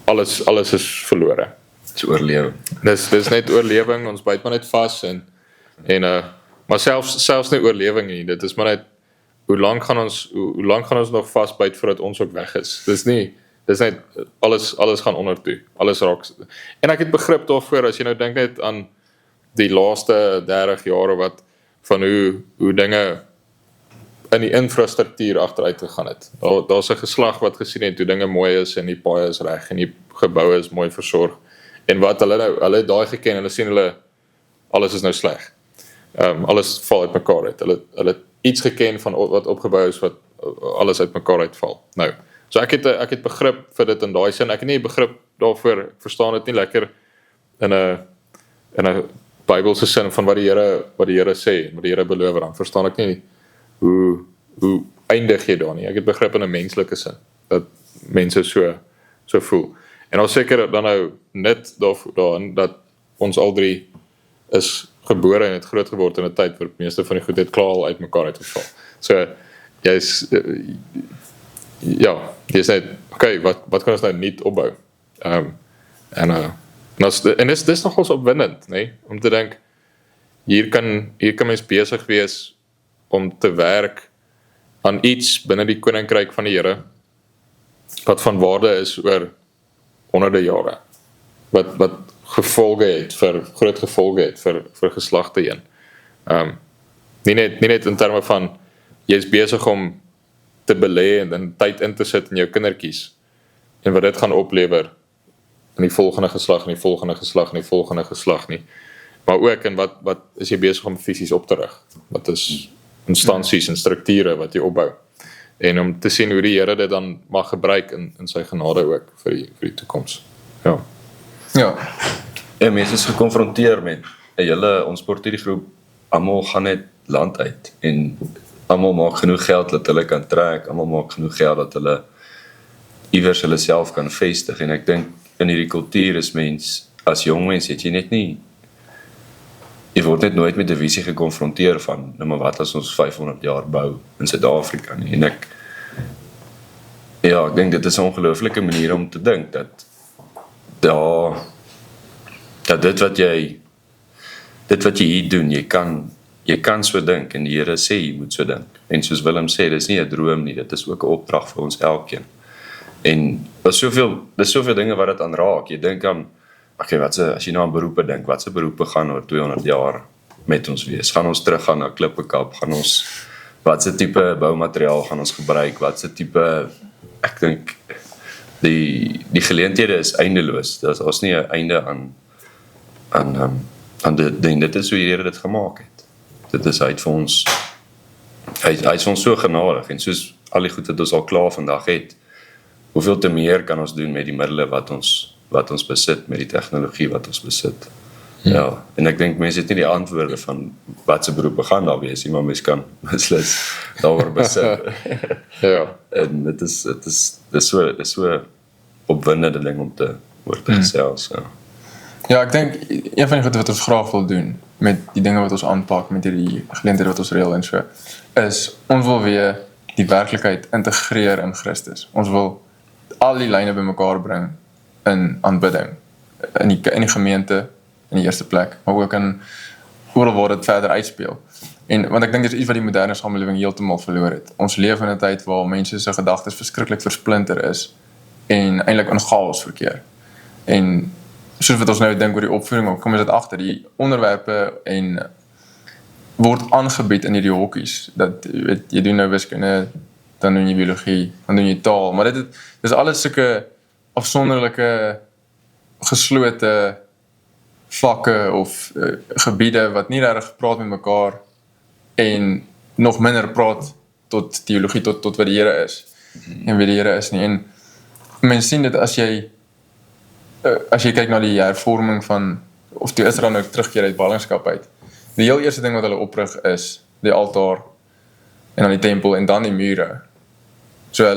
alles is verlore. Dis oorlewing. Dis net oorlewing, ons byt maar net vas maar selfs nie oorlewing nie, dit is maar net hoe lank gaan ons nog vasbyt voordat ons ook weg is. Dis net alles gaan onder toe. Alles raak. En ek het begrip daarvoor as jy nou dink net aan die laaste 30 jare wat van hoe dinge in die infrastruktuur agteruit gegaan het. Daar's 'n geslag wat gesien het hoe dinge mooi is en die paaie is reg en die geboue is mooi versorg En wat hulle het daai geken, hulle sien alles is nou sleg. Alles val uit mekaar uit. Hulle het iets geken van wat opgebou is, wat alles uit mekaar uitval. Nou, so ek het begrip vir dit in daai sin. Ek het nie begrip daarvoor, ek verstaan dit nie lekker in 'n Bybelse sin van wat die Here sê, wat die Here beloof, dan verstaan ek nie hoe eindig jy daar nie. Ek het begrip in 'n menslike sin, dat mense so voel. En al seker dan nou net daarin, dat ons al drie is gebore en het groot geword in 'n tyd waar die meeste van die goed het klaar al uit mekaar uitgeval. So, jy's net, okay, wat kan ons nou nie opbou? En dis nogals opwindend, nee, om te dink, hier kan mens besig wees om te werk aan iets binne die koninkryk van die Here, wat van waarde is oor honderde jare, wat gevolge het, groot gevolge het vir geslagte heen. Nie net in terme van, jy is besig om te belê en dan tyd in te sit in jou kindertjies, en wat dit gaan oplewer in die volgende geslag, en die volgende geslag, en die volgende geslag nie. Maar ook in wat is jy besig om fisies op te rig? Wat is instansies en strukture wat jy opbou? En om te sien hoe die Here dit dan mag gebruik in sy genade ook vir die toekoms. Ja. En mense is gekonfronteer met 'n hele, ons sport hierdie groep, almal gaan net land uit, en almal maak genoeg geld dat hulle kan trek, almal maak genoeg geld dat hulle iewers hulle self kan vestig, en ek dink in hierdie kultuur is mens, as jong mens het jy net nie, jy word net nooit met 'n visie gekonfronteer van, nou maar wat as ons 500 jaar bou in Suid-Afrika nie, en ek dink dit is 'n ongelooflike manier om te dink, dat dit wat jy hier doen, jy kan so dink, en die Here sê jy moet so dink, en soos Willem sê, dis nie 'n droom nie, dit is ook 'n opdrag vir ons elkeen, en dis soveel dinge wat dit aanraak, jy dink aan, as jy nou aan beroepe dink, watse beroepe gaan oor 200 jaar met ons wees, gaan ons terug gaan na klippekap, watse tipe boumateriaal gaan ons gebruik, watse tipe, ek dink, die geleenthede is eindeloos, daar's nie 'n einde aan dit is hoe die Here dit gemaak het. Dit is hy is vir ons so genadig, en soos al die goed wat ons al klaar vandag het, hoeveel te meer kan ons doen met die middele wat ons besit, met die tegnologie wat ons besit. Ja, en ek dink mense het nie die antwoorde van wat se beroepe gaan daar wees, maar mense kan beslis daaroor besit. Ja. En dit is so opwindende ding om oor te gesels. Ja, ek dink een van die goed wat ons graag wil doen met die dinge wat ons aanpak, met hierdie geleenthede wat ons reël en so, is ons wil weer die werklikheid integreer in Christus. Ons wil al die lyne bymekaar bring in aanbidding, in die gemeente in die eerste plek, maar ook in oral waar dit verder uitspeel. Want ek dink dit is iets wat die moderne samelewing heeltemal verloor het. Ons leef in 'n tyd waar mense se gedagtes verskriklik versplinter is en eintlik in chaos verkeer. En soos wat ons nou dink oor die opvoeding, kom ons dit agter, die onderwerpe en word aangebied in hierdie hokkies, dat jy doen nou wiskunde, dan doen jy biologie, dan doen jy taal, maar dit is alles sulke afsonderlike geslote vakke of gebiede wat nie regtig praat met mekaar en nog minder praat tot teologie, tot wat die Here is en wie die Here is nie. En mense sien dit as jy kyk na die hervorming van, of toe Israel nou terugkeer uit ballingskap uit, die heel eerste ding wat hulle oprig is die altaar en dan die tempel en dan die mure. So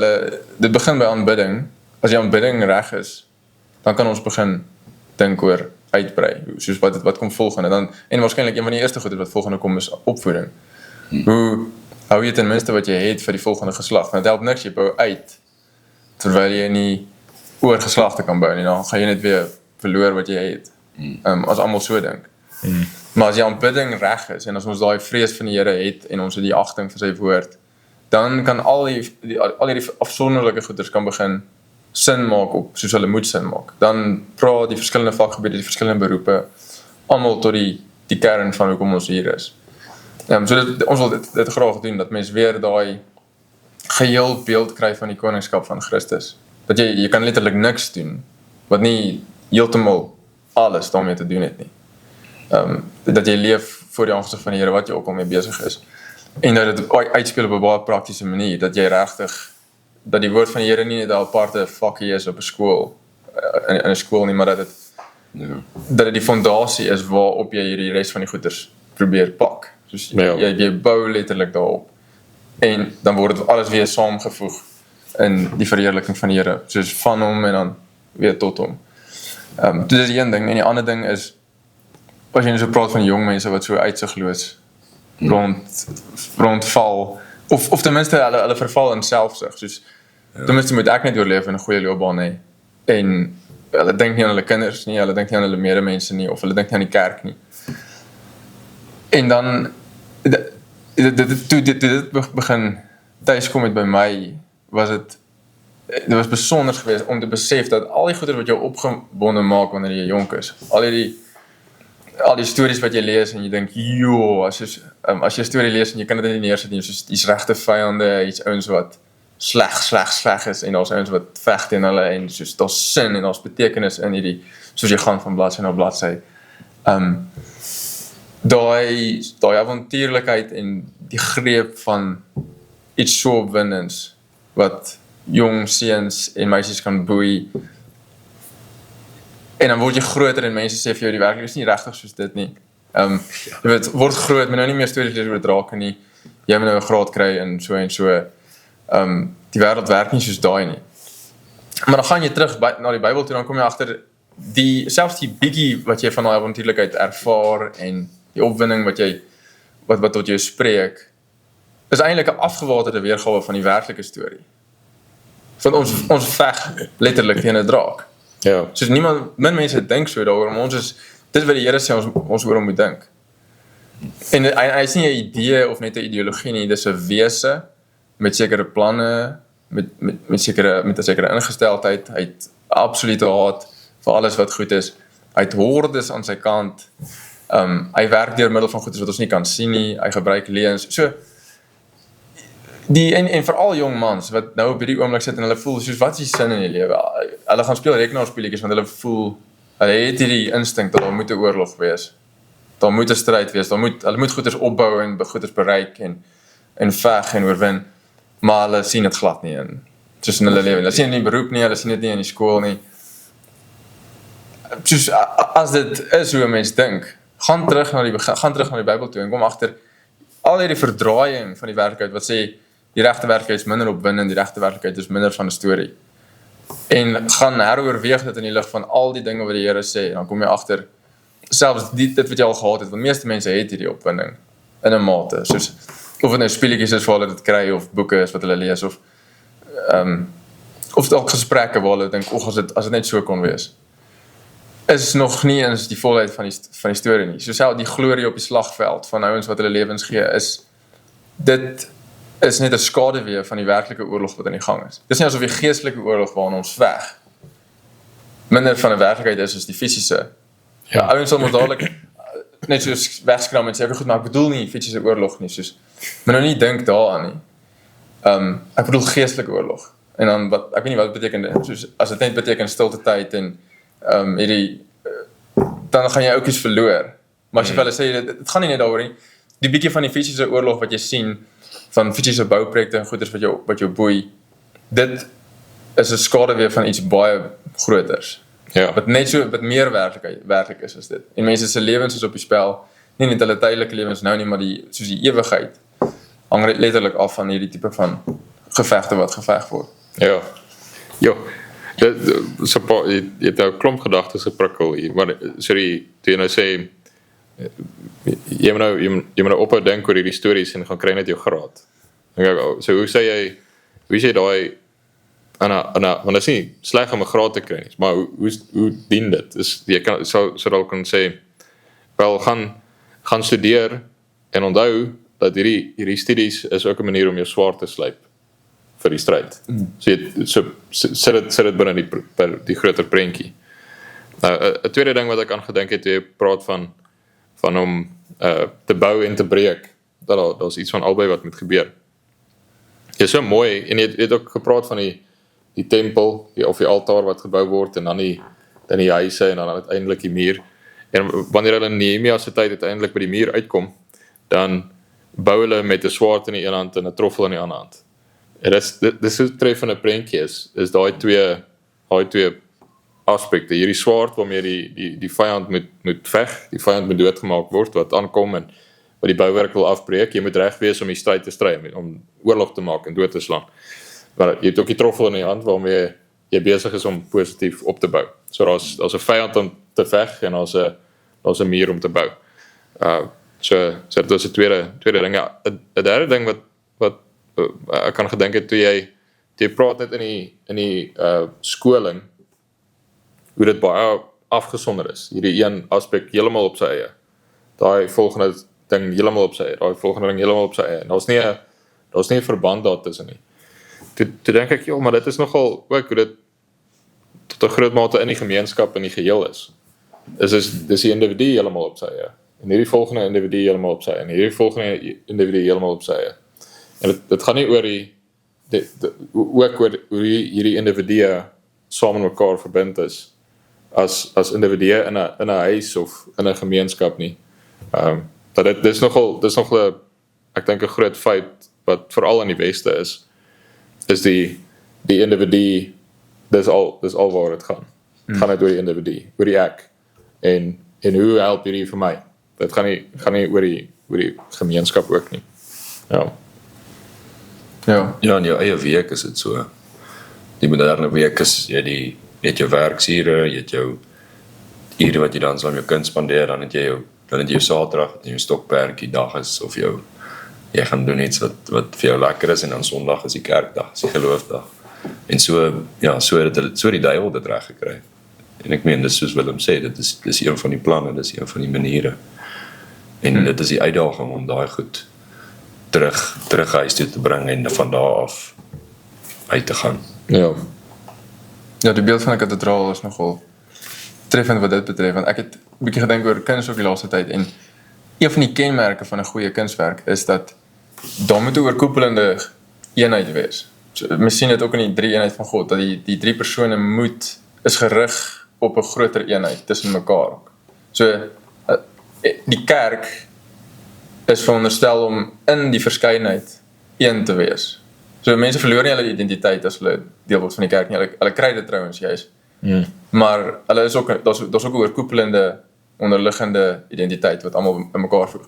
dit begin by aanbidding. As die aanbidding reg is, dan kan ons begin dink oor uitbrei, soos wat kom volgende, en waarskynlik een van die eerste goede wat volgende kom is opvoeding. Hoe hou jy ten minste wat jy het vir die volgende geslag? Want het help niks, jy bou uit, terwyl jy nie oor geslagte kan bou nie, dan gaan jy net weer verloor wat jy het, as almal so dink. Maar as die aanbidding reg is, en as ons daai vrees van die Here het, en ons het die agting vir sy woord, dan kan al die afsonderlike goeders kan begin sin maak op, soos hulle moet sin maak. Dan praat die verskillende vakgebiede, die verskillende beroepe, almal tot die kern van hoekom ons hier is. So ons wil dit graag doen, dat mens weer daai geheel beeld kry van die koningskap van Christus. Dat jy kan letterlik niks doen, wat nie heeltemal alles daarmee te doen het nie. Dat jy leef voor die aangesig van die Here wat jy ook al mee besig is. En dat dit uitspeel op 'n baie praktiese manier, dat jy regtig, dat die woord van die Here nie net 'n aparte vakkie is op 'n skool, in 'n skool nie, maar dat dit die fondasie is waarop jy hierdie res van die goeders probeer pak. Soos jy bou letterlik daarop. En dan word dit alles weer saamgevoeg in die verheerliking van die Here, soos van hom en dan weer tot hom. Dit is die een ding, en die ander ding is, as jy so praat van jong mense wat so uitsigloos rondval, of ten minste hulle verval in selfsug, soos, ten minste moet ek net oorleef in 'n goeie loopbaan hê, en hulle dink nie aan hulle kinders nie, hulle dink nie aan hulle medemense nie, of hulle dink nie aan die kerk nie. En dan, toe dit begin thuiskom het by my, dit was besonder geweest om te besef dat al die goeie wat jou opgebonde maak wanneer jy jonk is, al die stories wat jy lees en jy dink, joh, as jy 'n storie lees en jy kan dit nie neersit nie, soos iets regte vyande, iets ouens wat sleg is, en daar's ouens wat veg teen hulle, en soos daar's sin en daar's betekenis in hierdie, soos jy gaan van bladsy na bladsy. Daai avontuurlikheid en die greep van iets so opwindends, wat jong seuns en meisies kan boei, en dan word jy groter en mense sê vir jou, die werklikheid is nie regtig soos dit nie. Jy weet, word groot, maar nou nie meer stories lees oor drake nie, jy moet nou 'n graad kry en so en so. Die wêreld werk nie soos daai nie. Maar dan gaan jy terug na die Bybel toe, dan kom jy agter, selfs die bietjie wat jy van daai avontuurlikheid ervaar, en die opwinding wat tot jou spreek, is eintlik 'n afgewaterde weergawe van die werklike storie. Van ons veg letterlik teen 'n draak. Ja. Soos min mense dink so daaroor, maar dit wat die Here sê ons oor hom moet dink. En hy is nie 'n idee of net 'n ideologie nie, dis 'n wese met sekere planne, met 'n sekere ingesteldheid, hy het absolute haat vir alles wat goed is. Hy het hordes aan sy kant. Hy werk deur middel van goedes wat ons nie kan sien nie, hy gebruik leuns. So en veral jong mans wat nou op hierdie oomblik sit en hulle voel soos, wat is die sin in die lewe? Hulle gaan speel rekenaarspeletjies want hulle voel, hulle het hierdie instink dat daar moet 'n oorlog wees. Daar moet 'n stryd wees, hulle moet goeders opbou en goeders bereik en veg en oorwin, maar hulle sien dit glad nie in soos in hulle lewe. Hulle sien dit nie in die beroep nie, hulle sien dit nie in die skool nie. Soos as dit is hoe 'n mens dink, gaan terug na die Bybel toe en kom agter al hierdie verdraaiing van die werklikheid wat sê die regte werklikheid is minder opwindend, die regte werklikheid is minder van 'n storie. En gaan heroorweeg dit in die lig van al die dinge wat die Here sê, en dan kom jy agter selfs dit wat jy al gehad het, want meeste mense het hierdie opwinding in 'n mate, soos of dit nou speletjies is waar hulle dit kry, of boeke is wat hulle lees, of dalk gesprekke waar hulle dink, as dit net so kon wees, is nog nie eens die volheid van die storie nie. Soos die glorie op die slagveld van ouens wat hulle lewens gee, dit is net 'n skaduwee van die werklike oorlog wat aan die gang is. Dis nie asof die geestelike oorlog waarin ons veg minder van 'n werklikheid is as die fisiese. Ja, ouens sal mos dadelik net soos wegskram en sê, goed, maar ek bedoel nie fisiese oorlog nie, soos, maar nou nie dink daaraan nie. Ek bedoel geestelike oorlog. En dan, ek weet nie wat beteken dit, soos, as dit net beteken stilte tyd en dan gaan jy oukies verloor. Maar as jy vir hulle sê, dit gaan nie net daaroor nie, die bietjie van die fisiese oorlog wat jy sien, van fisiese bouprojekte en goeders wat jou boei, dit is 'n skaduwee van iets baie groters. Ja. Wat meer werklik is as dit. En mense se lewens is op die spel, nie net hulle tydelike lewens nou nie, maar soos die ewigheid hang letterlik af van hierdie tipe van gevegte wat geveg word. Ja. Jo. Jy het nou 'n klomp gedagtes geprikkel hier, maar sorry, toe jy nou sê jy moet nou ophou dink oor hierdie stories en gaan kry net jou graad. So hoe sê jy daai want dit is nie sleg om 'n graad te kry nie, maar hoe dien dit? Jy kan sou dalk kan sê, wel gaan studeer en onthou dat hierdie studies is ook 'n manier om jou swaard te slyp vir die stryd. So sit dit binne die groter prentjie. Nou 'n tweede ding wat ek aan gedink het, jy praat van om te bou en te breek, dat daar's iets van albei wat moet gebeur. Dit is so mooi, en jy het ook gepraat van die tempel, of die altaar wat gebou word, en dan die die huise en dan uiteindelik die muur. En wanneer hulle in Nehemia se tyd uiteindelik by die muur uitkom, dan bou hulle met 'n swaard in die een hand en 'n troffel in die ander hand. En dis so treffende prentjie is daai twee aspekte. Hierdie swaard waarmee die vyand moet veg, die vyand moet doodgemaak word wat aankom en wat die bouwerk wil afbreek. Jy moet reg wees om die stryd te stry, om oorlog te maak en dood te slaan. Maar jy het ook die troffel in die hand waarmee jy besig is om positief op te bou. So daar's 'n vyand om te veg en daar's 'n muur om te bou. So dit is 'n tweede ding. 'n derde ding wat ek kan gedink het toe jy praat net in die skoling hoe dit baie afgesonder is. Hierdie een aspek heeltemal op sy eie. Daai volgende ding heeltemal op sy eie. Daai volgende ding heeltemal op sy eie. En daar's nie 'n verband daartussen nie. Toe dink ek, maar dit is nogal ook hoe dit tot 'n groot mate in die gemeenskap in die geheel is. Dis die individu heeltemal op sy eie. En hierdie volgende individu heeltemal op sy eie. En hierdie volgende individu heeltemal op sy eie. En dit gaan nie oor ook oor hoe hierdie individue saam met mekaar verbind is as individue in 'n huis of in 'n gemeenskap nie. Dat dis nog ek dink 'n groot feit wat veral in die weste is die individu, dis al waar dit gaan. Dit gaan net oor die individu, oor die ek. En hoe help hierdie vir my? Dit gaan nie oor die gemeenskap ook nie. Ja. Ja, in jou eie week is dit so. Die moderne week is jy het jou werksure, jy het jou ure wat jy dan saam jou kind spandeer, dan het jy jou Saterdag, wat jou stokperdjie dag is, of jy gaan doen iets wat vir jou lekker is, en dan Sondag is die kerkdag, is die geloofdag. En so die duiwel dit reg gekry. En ek meen, dis soos Willem sê, dis een van die planne, dis een van die maniere. En dit is die uitdaging om daai goed terug huis toe te bring en van daar af uit te gaan. Ja, die beeld van 'n kathedraal is nogal treffend wat dit betref, want ek het 'n bietjie gedink oor kuns op die laaste tyd, en een van die kenmerke van 'n goeie kunswerk is dat daar moet 'n oorkoepelende eenheid wees. So, mens sien dit ook in die drie eenheid van God, dat die drie persone is gerig op 'n groter eenheid tussen mekaar ook. So, die kerk is veronderstel om in die verskeidenheid een te wees. So mense verloor nie hulle identiteit as hulle deel word van die kerk nie. Hulle kry dit trouens juis. Maar hulle is ook daar's ook 'n oorkoepelende onderliggende identiteit wat almal in mekaar voeg.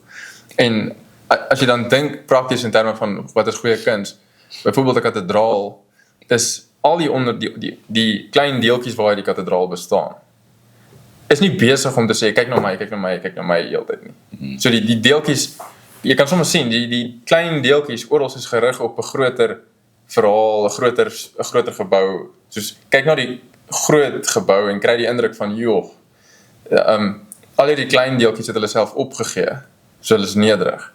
En as jy dan dink prakties in terme van wat is goeie kuns, byvoorbeeld 'n kathedraal, is al die klein deeltjies waar die kathedraal bestaan, is nie besig om te sê kyk na my heeltyd nie. So die deeltjies, jy kan sommer sien, die klein deeltjies oral is gerig op 'n groter verhaal, 'n groter gebou. Soos kyk na die groot gebou en kry die indruk van joh. Al die klein deeltjies het hulle self opgegee. So hulle is nederig.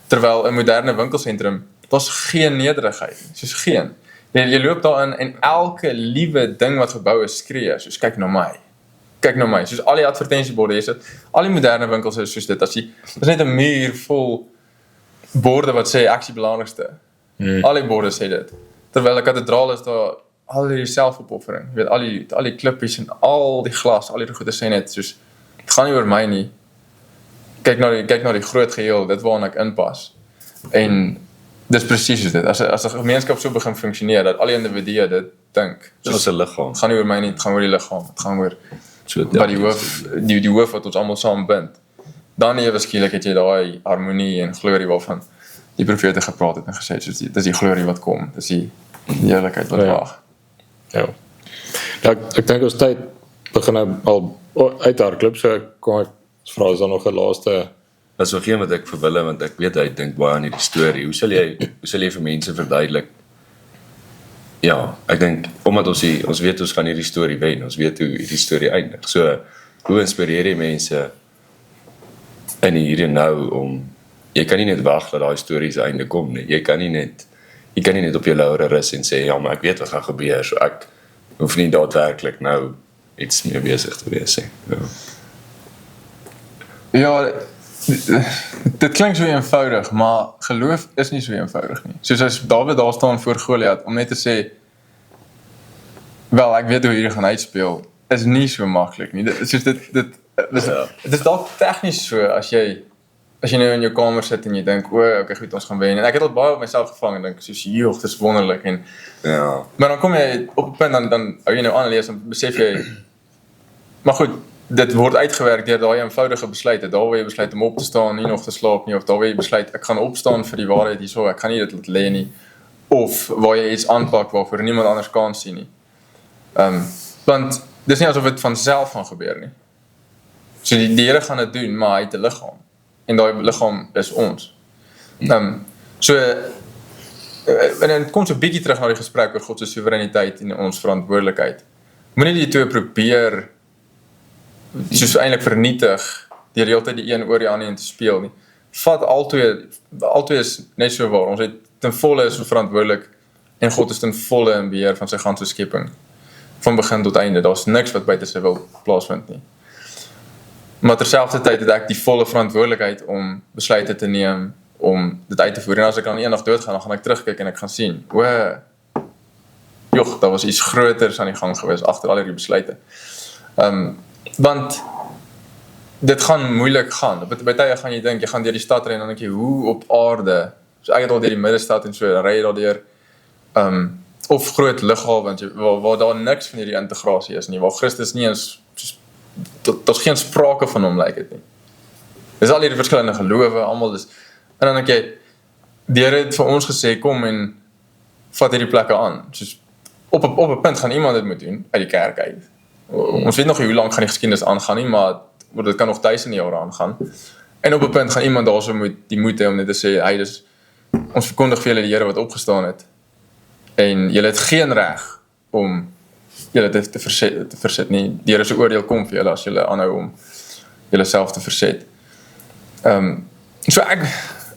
Terwyl 'n moderne winkelsentrum, daar's geen nederigheid nie. Soos geen. Jy loop daarin en elke liewe ding wat gebou is skree, soos kyk na my. Soos al die advertensieborde is dit. Al die moderne winkels is soos dit. As net 'n muur vol borde wat sê ek is die belangrikste. Al die borde sê dit. Terwyl 'n kathedraal is daar al die selfopoffering. Jy weet al die klippies en al die glas, al die goede sê net soos dit gaan nie oor my nie. Kyk na die groot geheel, dit waarna ek inpas. En dis presies soos dit. As 'n gemeenskap so begin funksioneer dat al die individue dit dink. Dit is 'n liggaam. Dit gaan nie oor my nie, dit gaan oor die liggaam. Dit gaan oor die hoof wat ons almal saam bind. Dan ewe skielik het jy daai harmonie en glorie waarvan die profete gepraat het en gesê soos dis die glorie wat kom, dis die heerlikheid wat wag. Ja. Ek dink ons tyd begin al uithardloop, so kom ek vra is daar nog 'n laaste. Dis nog een wat ek vir Willem, want ek weet hy dink baie aan hierdie storie. Hoe sal jy vir mense verduidelik? Ja, ek dink omdat ons weet ons gaan hierdie storie wen, ons weet hoe hierdie storie eindig. So, hoe inspireer jy mense in hier en nou om jy kan nie net wag dat daai storie se einde kom nie. Jy kan nie net op jou laure rus en sê ja, maar ek weet wat gaan gebeur, so ek hoef nie daadwerklik nou iets meer besig te wees nie. Ja, dit klink so eenvoudig, maar geloof is nie so eenvoudig nie. Soos as Dawid daar staan voor Goliat om net te sê, wel, ek weet hoe hierdie gaan uitspeel, is nie so maklik nie. Dit is dalk tegnies so as jy nou in jou kamer sit en jy dink, okay, goed, ons gaan wen. En ek het al baie op myself gevang en dink, soos, joh, dit is wonderlik. En, Ja. maar dan kom jy op 'n punt, dan hou jy nou aan lees en besef jy, maar goed, dit word uitgewerk deur daai eenvoudige besluite. Daar waar jy besluit om op te staan, nie nog te slaap nie, of daar waar jy besluit, ek gaan opstaan vir die waarheid hierso, ek gaan nie dit laat lê nie. Of waar jy iets aanpak waarvoor niemand anders kan sien nie. Want dis nie asof dit van self gaan gebeur nie. So die Here gaan dit doen, maar hy het 'n liggaam. En daai liggaam is ons. So en dan kom so 'n bietjie terug na die gesprek oor God se soewereiniteit en ons verantwoordelikheid. Moenie die twee probeer soos eintlik vernietig deur die hele tyd die een oor die ander in te speel nie. Vat albei is net so waar. Ons het ten volle is verantwoordelik en God is ten volle in beheer van sy ganse skepping. Van begin tot einde. Daar's niks wat buite sy wil plaasvind nie. Maar terselfdertyd het ek die volle verantwoordelikheid om besluite te neem, om dit uit te voer. En as ek dan eendag doodgaan, dan gaan ek terugkyk en ek gaan sien, joh, daar was iets groters aan die gang gewees agter al hierdie besluite. Want dit gaan moeilik gaan. By tye gaan jy dink, jy gaan deur die stad ry en dan dink jy, hoe op aarde? So ek het al deur die middestad en so, dan ry jy daardeur of groot lughawens waar daar niks van hierdie integrasie is nie, waar Christus nie eens daar's geen sprake van hom lyk dit nie. Dis al hierdie verskillende gelowe, almal dis en dan dink jy, die Here het vir ons gesê kom en vat hierdie plekke aan. Soos op 'n punt gaan iemand dit moet doen uit die kerk uit. Ons weet nog nie hoe lank gaan die geskiedenis aangaan nie, maar dit kan nog duisende jare aangaan. En op 'n punt gaan iemand daarso moet die moed hê om net te sê, hey, dis ons verkondig vir julle die Here wat opgestaan het. En julle het geen reg om julle te verset nie. Die Here se oordeel kom vir julle as julle aanhou om julle self te verset. So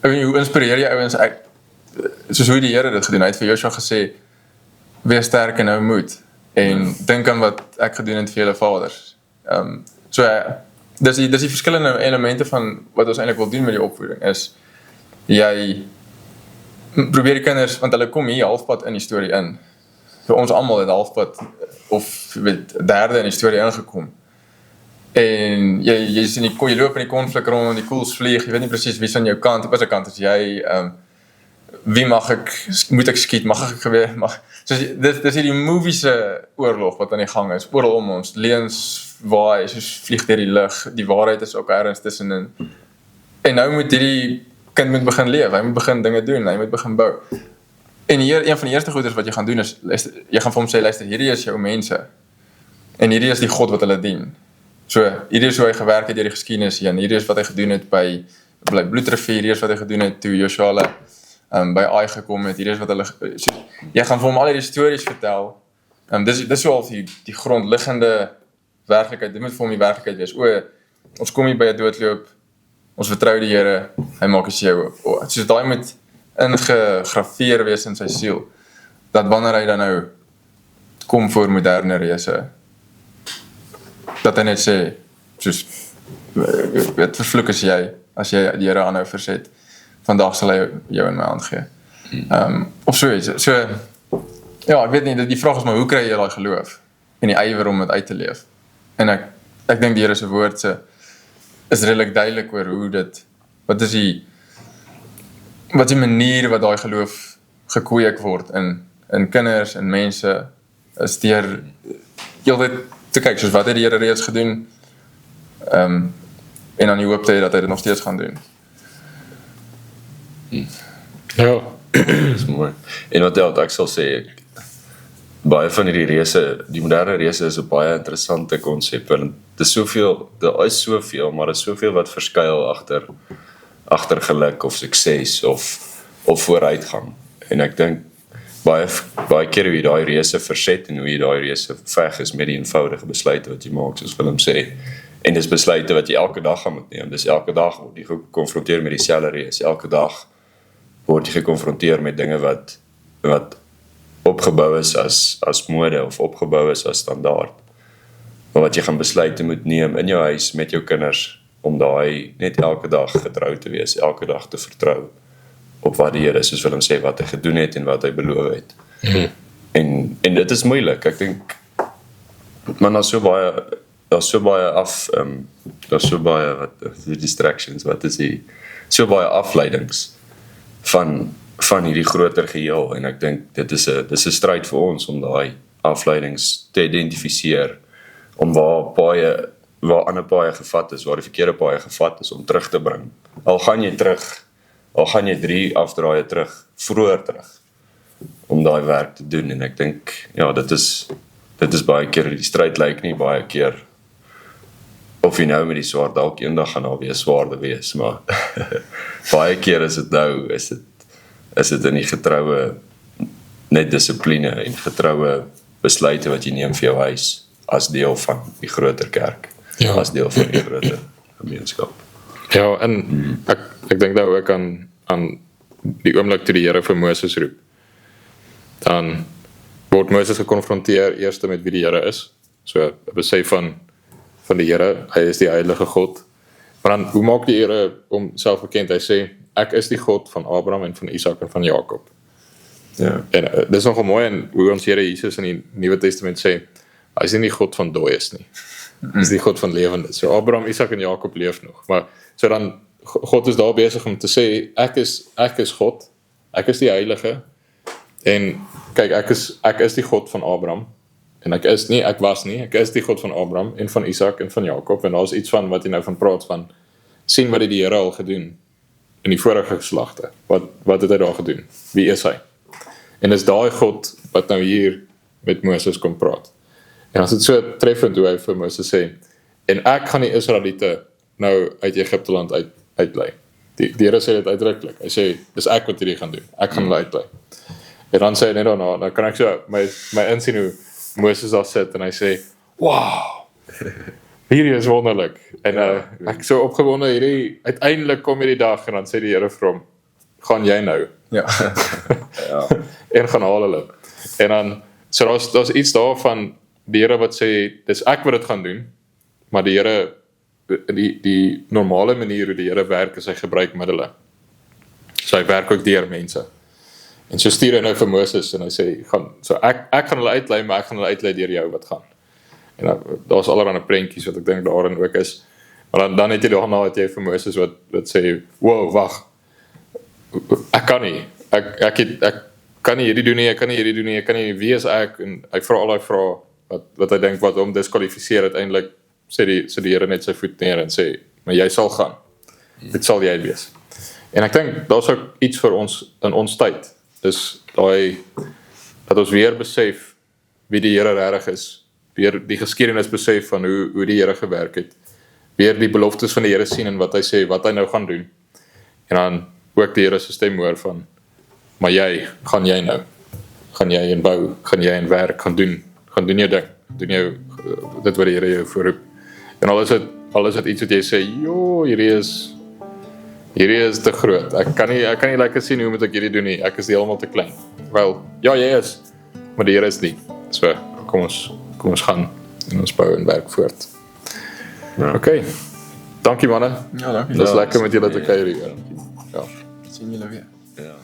hoe inspireer jy ouens? Soos hoe die Here dit gedoen. Hy het vir Joshua gesê, wees sterk en hou moed. En dink aan wat ek gedoen het vir julle vaders. So dis die verskillende elemente van wat ons eintlik wil doen met die opvoeding is, jy probeer die kinders, want hulle kom hier halfpad in die storie in. Vir ons almal het halfpad of derde in die storie ingekom. En jy loop in die konflik rond, die koels vlieg, jy weet nie presies wie is aan jou kant, op sy kant is jy, wie moet ek skiet, mag ek geweer, dis hierdie moviese oorlog wat aan die gang is, oral om ons, leuns waai, soos vlieg deur die lug, die waarheid is ook ergens tussenin. En nou moet hierdie kind moet begin leef, hy moet begin dinge doen, hy moet begin bou. En een van die eerste goeders wat jy gaan doen is, jy gaan vir hom sê, luister, hierdie is jou mense, en hierdie is die God wat hulle dien. So, hierdie is hoe hy gewerk het deur die geskiedenis heen, hierdie is wat hy gedoen het by Bloedrivier, hierdie is wat hy gedoen het toe Joshua by Ai gekom het, hierdie is wat hulle, so, jy gaan vir hom al hierdie stories vertel, dis so al die grondliggende werklikheid, dit moet vir hom die werklikheid wees, ons kom hier by 'n doodloop, ons vertrou die Here, hy maak die see oop, soos daai moet ingegraveer wees in sy siel, dat wanneer hy dan nou kom voor moderne reëse, dat hy net sê, soos, het vervloek is jy, as jy die Here aanhou verset, vandag sal hy jou in my hand gee. Of so iets. So, ja, ek weet nie, die vraag is maar, hoe kry jy daai geloof? En die ywer om dit uit te leef? En ek dink die Here se woord is redelik duidelik oor hoe dit, wat is die manier wat daai geloof gekweek word in kinders en mense, is deur heeltyd te kyk, soos wat het die Here reeds gedoen, en dan die hoop te hê dat hy dit nog steeds gaan doen. Ja, Dis mooi. En wat ek sal sê, baie van hierdie reëse, die moderne reëse is 'n baie interessante konsep, want daar is soveel, maar daar is soveel wat verskuil agter geluk of sukses of vooruitgang. En ek dink baie keer hoe jy daai reëse verset en hoe jy daai reëse veg is met die eenvoudige besluite wat jy maak, soos Willem sê. En dis besluite wat jy elke dag gaan moet neem. Dis elke dag word jy gekonfronteer met dieselfde reëse. Elke dag word jy gekonfronteer met dinge wat opgebou is as mode of opgebou is as standaard. Maar wat jy gaan besluite moet neem in jou huis met jou kinders om daai net elke dag getrou te wees, elke dag te vertrou op wat die Here, soos Willem sê, wat hy gedoen het en wat hy beloof het. En dit is moeilik. Ek dink Maar daar's so baie wat die distractions, wat is die so baie afleidings van hierdie groter geheel en ek dink dis 'n stryd vir ons om daai afleidings te identifiseer om waar ander paaie gevat is, waar die verkeerde paaie gevat is om terug te bring. Al gaan jy 3 afdraaie terug, vroeër terug om daai werk te doen en ek dink ja, dit is baie keer die stryd lyk nie baie keer of jy nou met die swaard dalk eendag gaan daar weer swaarder wees, maar baie keer is dit in die getroue net dissipline en getroue besluite wat jy neem vir jou huis as deel van die groter kerk, as deel van die groter gemeenskap. Ja, en ek dink nou ook aan die oomblik toe die Here vir Moses roep. Dan word Moses gekonfronteer eerste met wie die Here is. So 'n besef van die Here, hy is die heilige God. Maar dan, hoe maak die Here homself bekend? Hy sê, ek is die God van Abraham en van Isak en van Jakob. Ja. En dit is nogal mooi en hoe ons Here Jesus in die Nuwe Testament sê, hy is nie die God van dooies nie. Hy is die God van lewendes. So Abraham, Isak en Jakob leef nog. Maar so dan, God is daar besig om te sê, ek is God, ek is die heilige, en kyk, ek is die God van Abraham, en ek is die God van Abraham, en van Isak en van Jakob, en daar is iets van wat jy nou van praat, van sien wat het die Here al gedoen, in die vorige geslagte, wat het hy daar gedoen, wie is hy, en is daai God, wat nou hier met Moses kom praat, en as dit so treffend hoe hy vir Moses sê, en ek gaan die Israeliete nou uit Egipte land uitlei, die Here sê dit uitdruklik, hy sê, dis ek wat hierdie gaan doen, ek gaan hulle uitlei, en dan sê hy net daarna, dan kan ek so my insien hoe Moses daar sit, en hy sê, wow, hierdie is wonderlik, en ek so opgewonde, uiteindelik kom hierdie dag, en dan sê die Here vir hom, gaan jy nou, Ja. en gaan haal hulle, en dan, so daar's iets daarvan, die Here wat sê, dis ek wat dit gaan doen, maar die Here, die normale manier hoe die Here werk, is hy gebruik middele, so hy werk ook deur mense, en so stuur hy nou vir Moses, en hy sê, ek gaan hulle uitlei, maar ek gaan hulle uitlei deur jou wat gaan, en daar's allerlei prentjies wat ek dink daarin ook is, maar dan het jy daarna het jy vir Moses wat sê, wow, wag, ek kan nie, ek kan nie hierdie doen nie, ek kan nie, wie is ek, en hy vra al die vrae, wat hy dink wat hom diskwalifiseer, uiteindelik sê die Here net sy voet neer en sê, maar jy sal gaan, dit sal jy wees, en ek dink, daar's ook iets vir ons, in ons tyd, is dat ons weer besef, wie die Here regtig is, weer die geskiedenis besef van hoe die Here gewerk het, weer die beloftes van die Here sien, en wat hy sê, wat hy nou gaan doen, en dan ook die Here se stem hoor van, maar gaan jy in bou, gaan jy in werk, gaan doen jou ding, doen jou, dit wat die Here jou voorroep, en al is dit iets wat jy sê, hierdie is te groot, ek kan nie lekker sien hoe moet ek hierdie doen nie, ek is heeltemal te klein, wel, ja jy is, maar die Here is nie, so kom ons gaan, en ons bou en werk voort, Oké, dankie manne, Ja, dankie. dit is lekker met julle te kuier hier, ja. Sien julle weer. Ja.